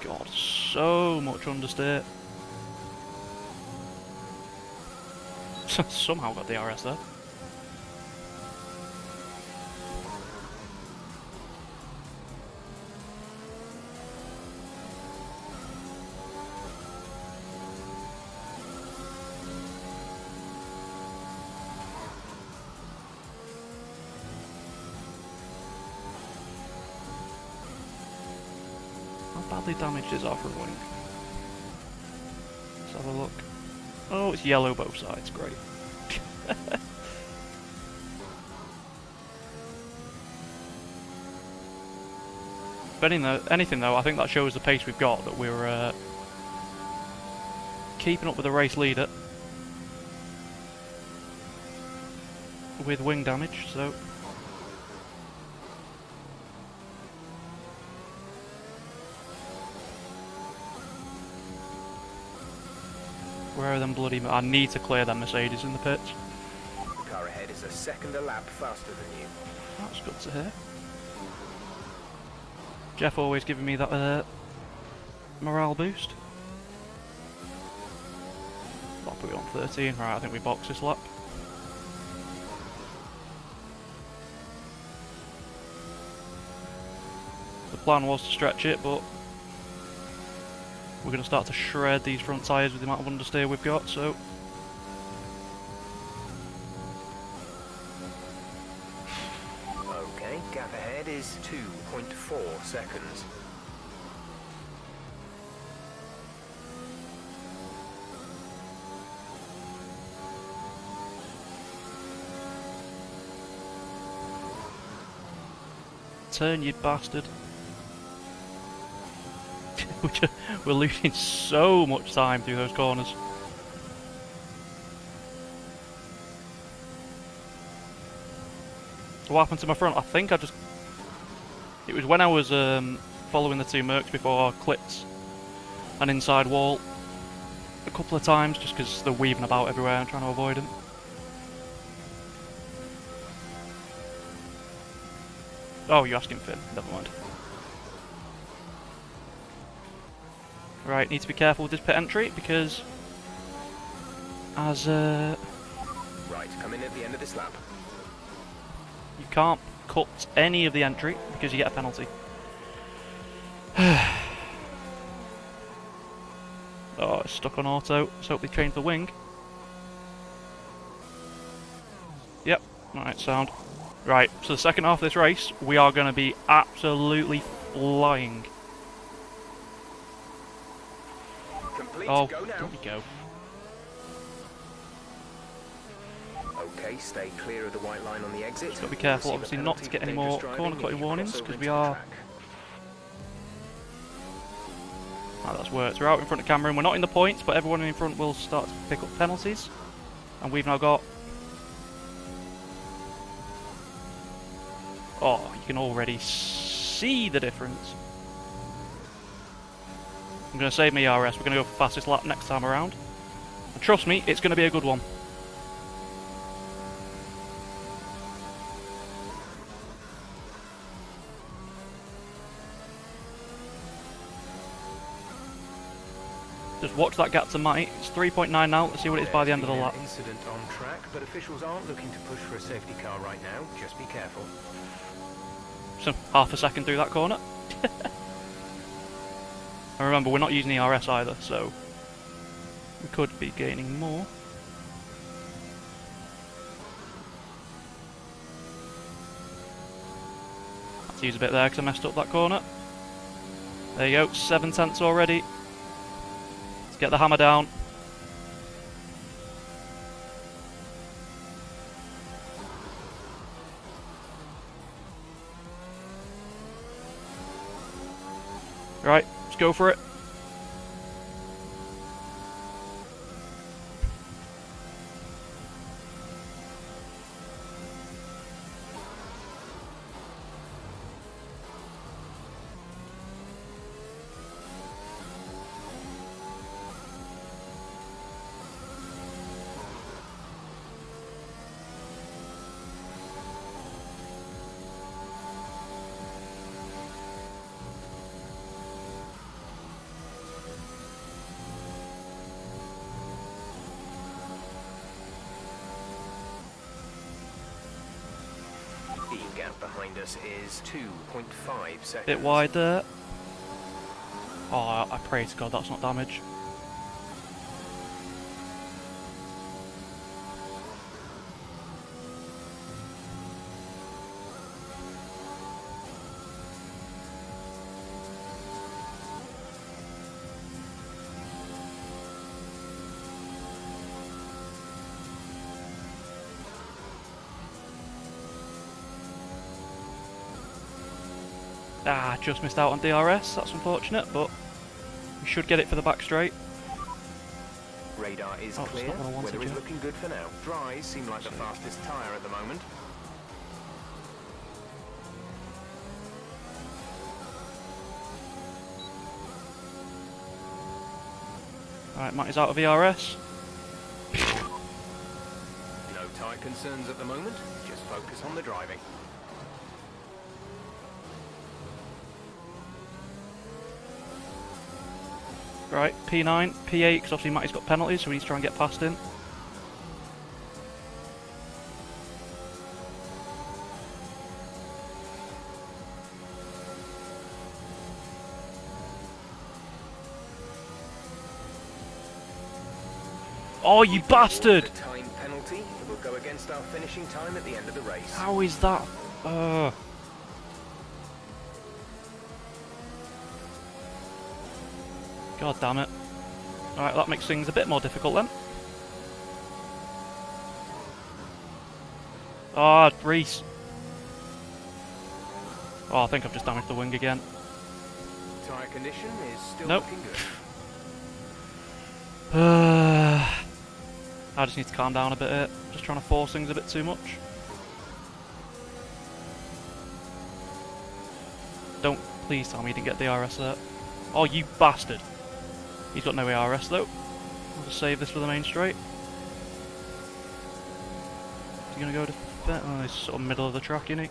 God, so much understeer. Somehow got the RS there. How badly damaged is our front wing? Let's have a look. Oh, it's yellow both sides, great. But anything though, I think that shows the pace we've got, that we're keeping up with the race leader with wing damage, so... Where are them bloody... I need to clear them Mercedes in the pits. The car ahead is a second a lap faster than you. That's good to hear. Jeff always giving me that morale boost. Lap we on 13, right, I think we box this lap. The plan was to stretch it, but we're going to start to shred these front tyres with the amount of understeer we've got, so... Okay, gap ahead is 2.4 seconds. Turn, you bastard. We're losing so much time through those corners. What happened to my front? I think I just... It was when I was following the two Mercs before I clipped an inside wall a couple of times, just because they're weaving about everywhere and trying to avoid them. Oh, you're asking Finn. Never mind. Right, need to be careful with this pit entry, because as Right, come in at the end of this lap. you can't cut any of the entry because you get a penalty. Oh, it's stuck on auto. Let's hope they change the wing. Yep, alright, sound. Right, so the second half of this race, we are going to be absolutely flying. Complete, Oh, go now. there we go. Okay, stay clear of the white line on the exit. Just got to be careful, obviously, not to get any more corner cutting warnings, because we are... Ah, that's worked. We're out in front of camera, and we're not in the points, but everyone in front will start to pick up penalties. And we've now got... Oh, you can already see the difference. I'm going to save my ERS. We're going to go for fastest lap next time around. And trust me, it's going to be a good one. Just watch that gap to Matty. It's 3.9 now. Let's see what it is by the end of the lap. Incident on track, but officials aren't looking to push for a safety car right now. Just be careful. So half a second through that corner. And remember, we're not using the ERS either, so we could be gaining more. Let's use a bit there because I messed up that corner. There you go, 7 tenths already. Let's get the hammer down. Right, let's go for it. The gap behind us is 2.5 seconds. Bit wide there. Oh, I pray to God that's not damage. Ah, just missed out on DRS, that's unfortunate, but we should get it for the back straight. Radar is clear, weather is looking good for now. Dries seem like the fastest tyre at the moment. Right, Matty's out of ERS. No tyre concerns at the moment, just focus on the driving. Right, P9, P8, because obviously Matty's got penalties, so we need to try and get past him. Oh, you bastard! The time penalty, it will go against our finishing time at the end of the race. How is that? God damn it. Alright, that makes things a bit more difficult then. Ah, Reese. Oh, I think I've just damaged the wing again. Tyre condition is still Nope. looking good. I just need to calm down a bit here. Just trying to force things a bit too much. Don't please tell me you didn't get the RS there. Oh, you bastard. He's got no ARS though. I'll just save this for the main straight. Is he going to go to... Oh, he's sort of middle of the track, isn't he?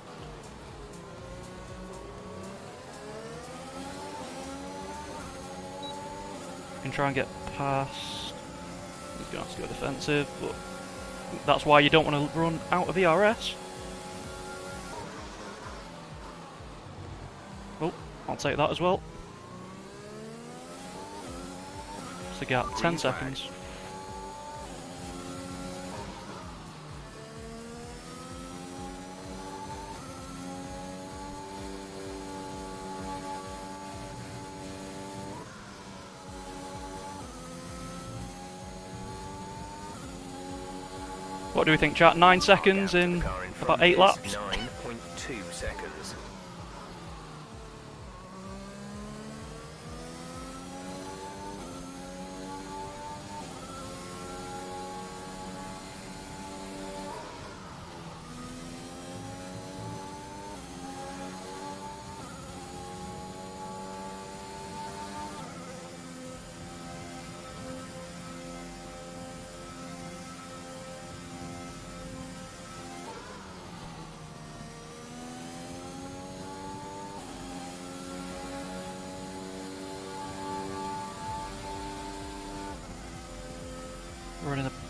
Can try and get past... He's going to have to go defensive, but... That's why you don't want to run out of ERS. Oh, I'll take that as well. The gap, 10 seconds. What do we think, chat? 9 seconds in about 8 laps? 9.2 seconds.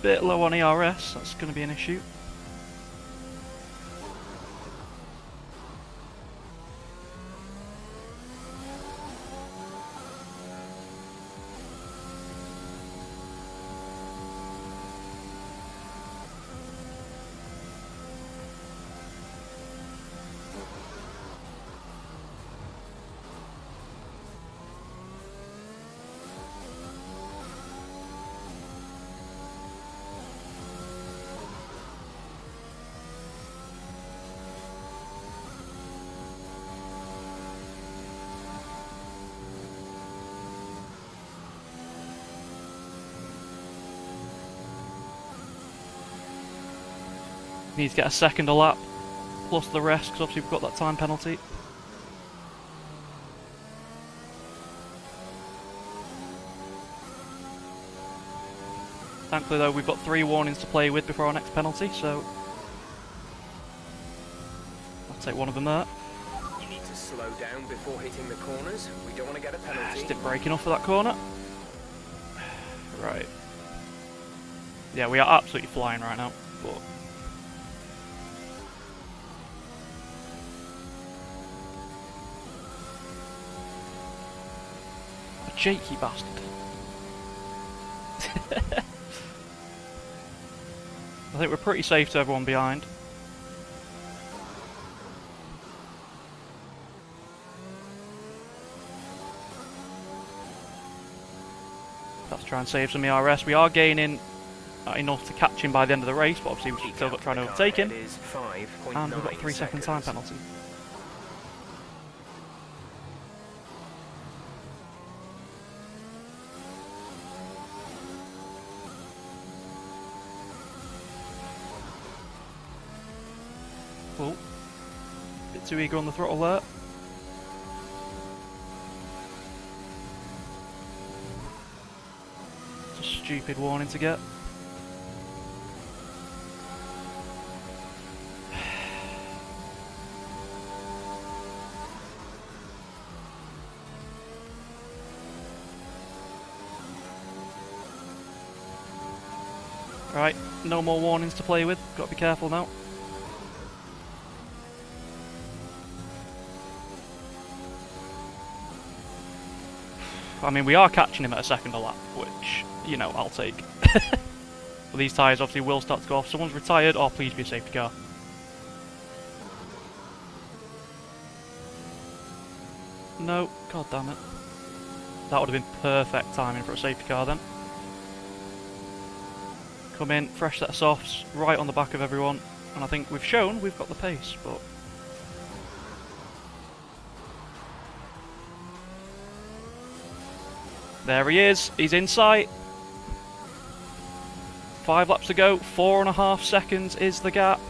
bit low on ERS, that's going to be an issue. Need to get a second a lap, plus the rest, because obviously we've got that time penalty. Thankfully though, we've got 3 warnings to play with before our next penalty, so I'll take one of them there. You need to slow down before hitting the corners. We don't want to get a penalty. Just didn't brake enough for that corner. Right. Yeah, we are absolutely flying right now, but a cheeky bastard. I think we're pretty safe to everyone behind. Let's try and save some ERS. We are gaining enough to catch him by the end of the race, but obviously we've still got trying to overtake him. And we've got a 3-second time penalty. Oh, bit too eager on the throttle there. It's a stupid warning to get. Right, no more warnings to play with. Got to be careful now. I mean, we are catching him at a second a lap, which, you know, I'll take. But these tyres obviously will start to go off. Someone's retired, or please be a safety car. No, god damn it. That would have been perfect timing for a safety car then. Come in, fresh set of softs, right on the back of everyone. And I think we've shown we've got the pace, but there he is, he's in sight. 5 laps to go, 4.5 seconds is the gap.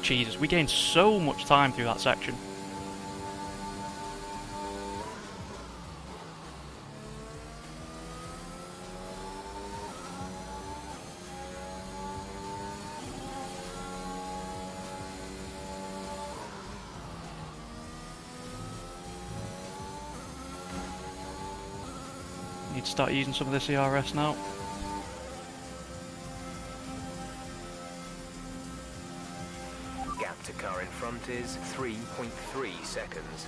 Jesus, we gained so much time through that section. Need to start using some of this ERS now. Gap to car in front is 3.3 seconds.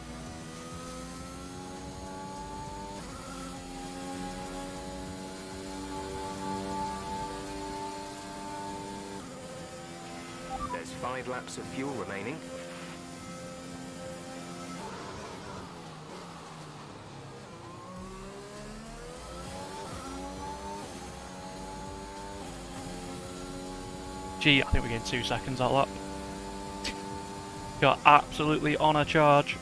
There's 5 laps of fuel remaining. Gee, I think we gained 2 seconds that lap. Got absolutely on a charge.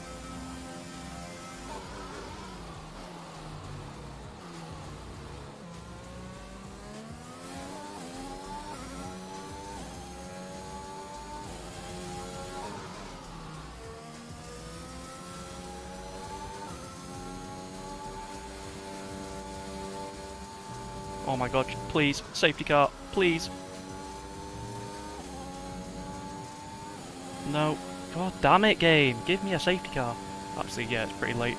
Oh my god, please, safety car, please. No. God damn it, game. Give me a safety car. Actually, yeah, it's pretty late.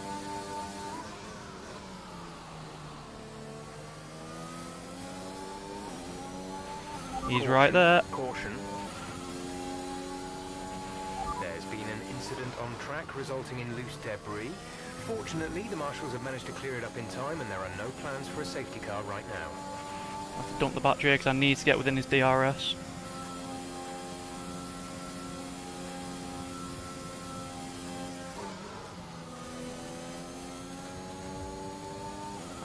He's right there. Caution. There's been an incident on track resulting in loose debris. Fortunately, the marshals have managed to clear it up in time and there are no plans for a safety car right now. I have to dump the battery because I need to get within his DRS.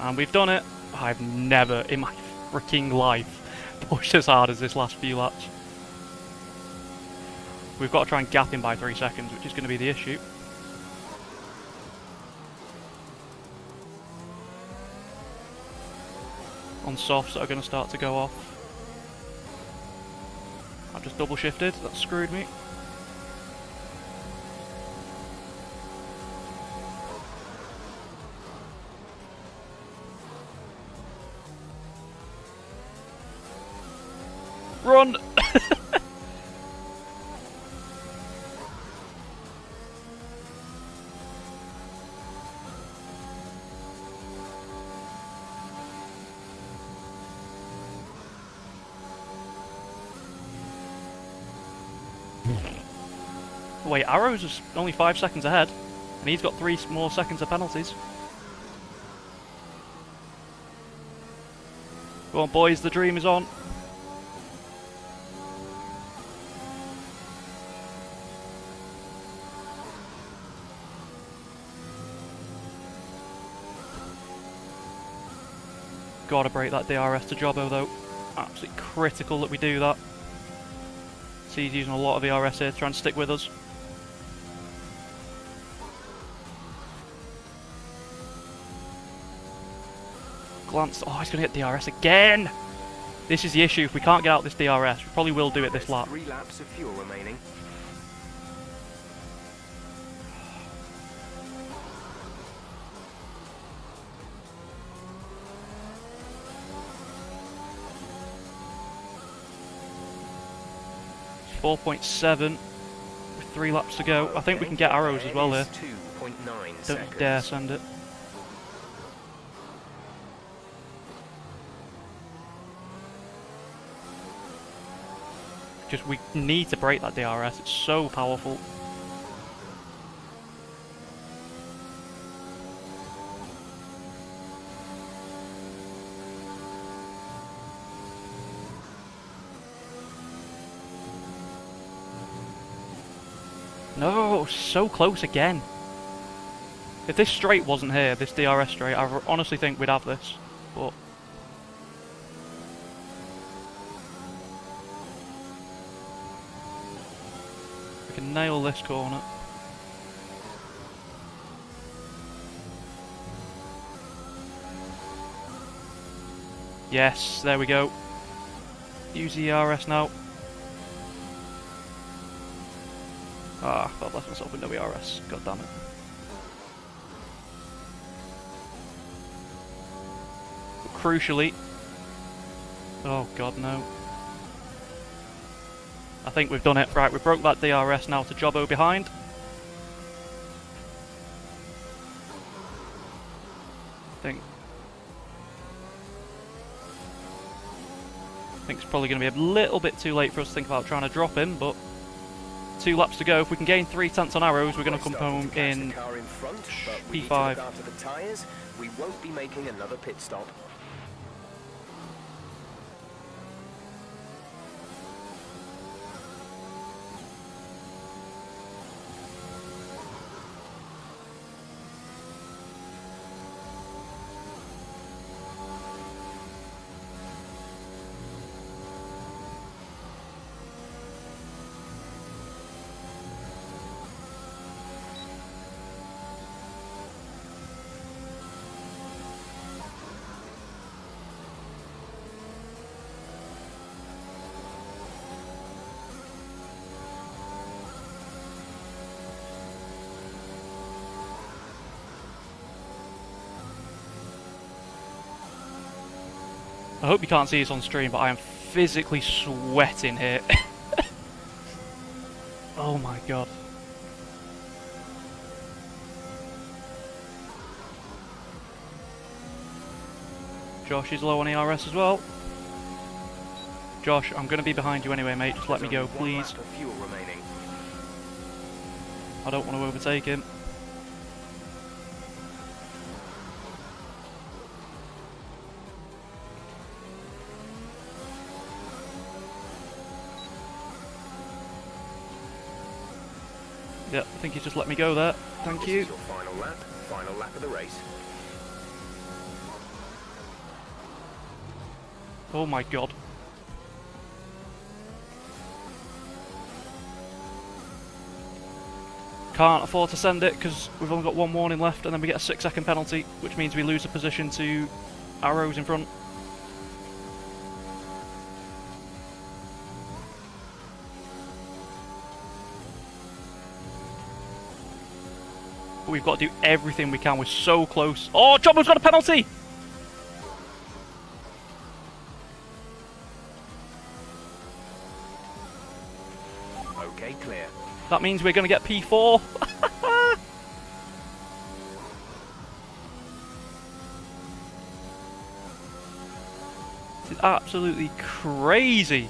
And we've done it. I've never in my freaking life pushed as hard as this last few laps. We've got to try and gap him by 3 seconds, which is going to be the issue. On softs that are going to start to go off. I've just double shifted, that screwed me. Run! Wait, Arrows is only 5 seconds ahead, and he's got 3 more seconds of penalties. Go on, boys, the dream is on. Gotta break that DRS to Jobbo though. Absolutely critical that we do that. So he's using a lot of DRS here to try and stick with us. Glance. Oh, he's going to get DRS again! This is the issue. If we can't get out this DRS, we probably will do it this lap. 3 laps of fuel remaining. It's 4.7 with 3 laps to go. I think we can get Arrows as well here. 2.9 Don't you dare send it. Just we need to break that DRS, it's so powerful. No, so close again. If this straight wasn't here, this DRS straight, I honestly think we'd have this. But we can nail this corner. Yes, there we go. Use the ERS now. Ah, I've left myself with no ERS. God damn it. But crucially... Oh god, no. I think we've done it. Right, we broke that DRS now to Jobbo behind. I think it's probably going to be a little bit too late for us to think about trying to drop him, but 2 laps to go. If we can gain 3 tenths on Arrows, we're going to come home in P5. After the tyres, we won't be making another pit stop. I hope you can't see this on stream, but I am physically sweating here. Oh my god. Josh is low on ERS as well. Josh, I'm going to be behind you anyway, mate. Just let me go, please. I don't want to overtake him. Yeah, I think he's just let me go there. Thank you. This is your final lap of the race. Oh my god. Can't afford to send it because we've only got one warning left, and then we get a 6-second penalty, which means we lose a position to Arrows in front. But we've got to do everything we can. We're so close. Oh, Jobbo's got a penalty! Okay, clear. That means we're going to get P4. This is absolutely crazy.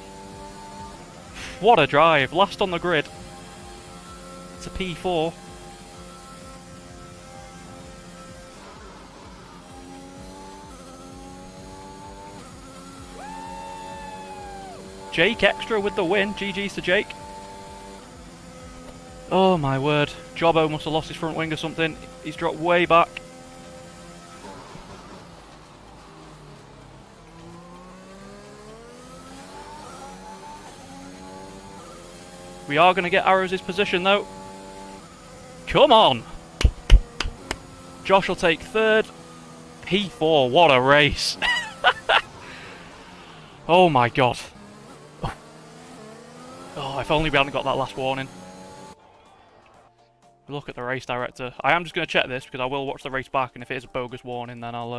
What a drive. Last on the grid. It's a P4. Jake Extra with the win. GG's to Jake. Oh my word. Jobbo must have lost his front wing or something. He's dropped way back. We are going to get Arrows' position though. Come on! Josh will take third. P4, what a race. Oh my god. Oh, if only we hadn't got that last warning. Look at the race director. I am just going to check this because I will watch the race back, and if it is a bogus warning, then I'll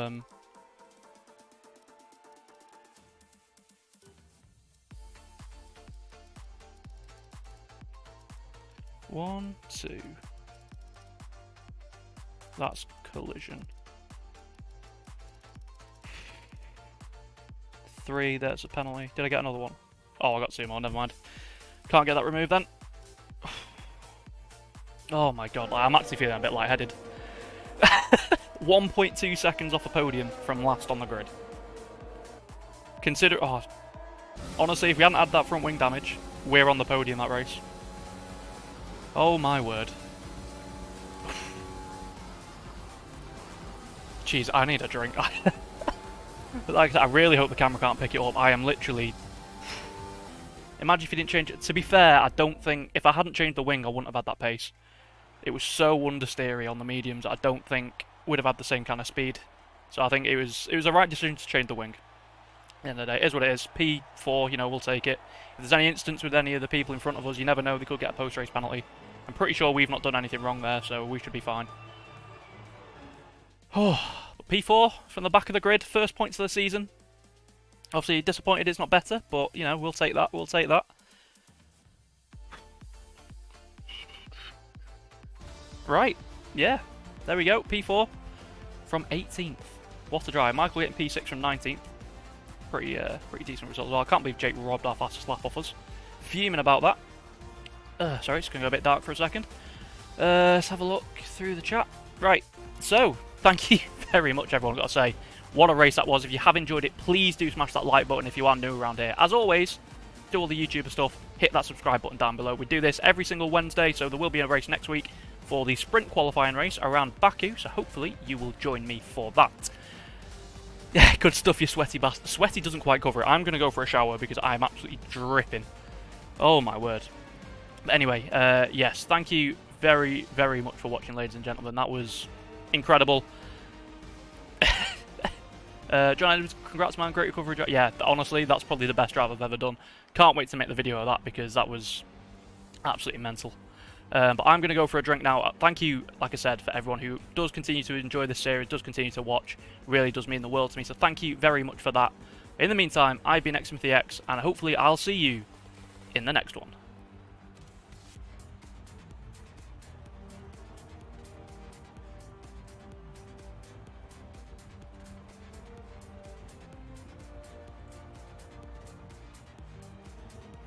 1, 2. That's collision. 3, that's a penalty. Did I get another one? Oh, I got 2 more, never mind. Can't get that removed then. Oh my god, I'm actually feeling a bit lightheaded. 1.2 seconds off the podium from last on the grid. Consider... Oh, honestly, if we hadn't had that front wing damage, we're on the podium that race. Oh my word. Jeez, I need a drink. Like I said, I really hope the camera can't pick it up. I am literally... Imagine if you didn't change it. To be fair, I don't think... If I hadn't changed the wing, I wouldn't have had that pace. It was so understeery on the mediums, I don't think would have had the same kind of speed. So I think it was a right decision to change the wing. At the end of the day, it is what it is. P4, you know, we'll take it. If there's any instance with any of the people in front of us, you never know, they could get a post-race penalty. I'm pretty sure we've not done anything wrong there, so we should be fine. Oh, P4 from the back of the grid, first points of the season. Obviously disappointed it's not better, but you know, we'll take that, we'll take that. Right, yeah, there we go, P4 from 18th. What a drive. Michael getting P6 from 19th. Pretty decent result as well. I can't believe Jake robbed our fastest lap off us. Fuming about that. Sorry, it's going to go a bit dark for a second. Let's have a look through the chat. Right, so, thank you very much everyone, I've got to say. What a race that was. If you have enjoyed it, please do smash that like button if you are new around here. As always, do all the YouTuber stuff, hit that subscribe button down below. We do this every single Wednesday, so there will be a race next week for the sprint qualifying race around Baku, so hopefully you will join me for that. Yeah, good stuff, you sweaty bastard. Sweaty doesn't quite cover it. I'm going to go for a shower because I'm absolutely dripping. Oh my word. But anyway, yes, thank you very, very much for watching, ladies and gentlemen. That was incredible. John Edwards, congrats man, great recovery. Yeah, honestly, that's probably the best drive I've ever done. Can't wait to make the video of that because that was absolutely mental. But I'm going to go for a drink now. Thank you, like I said, for everyone who does continue to enjoy this series, does continue to watch. Really does mean the world to me. So thank you very much for that. In the meantime, I've been xSmithyx, and hopefully I'll see you in the next one.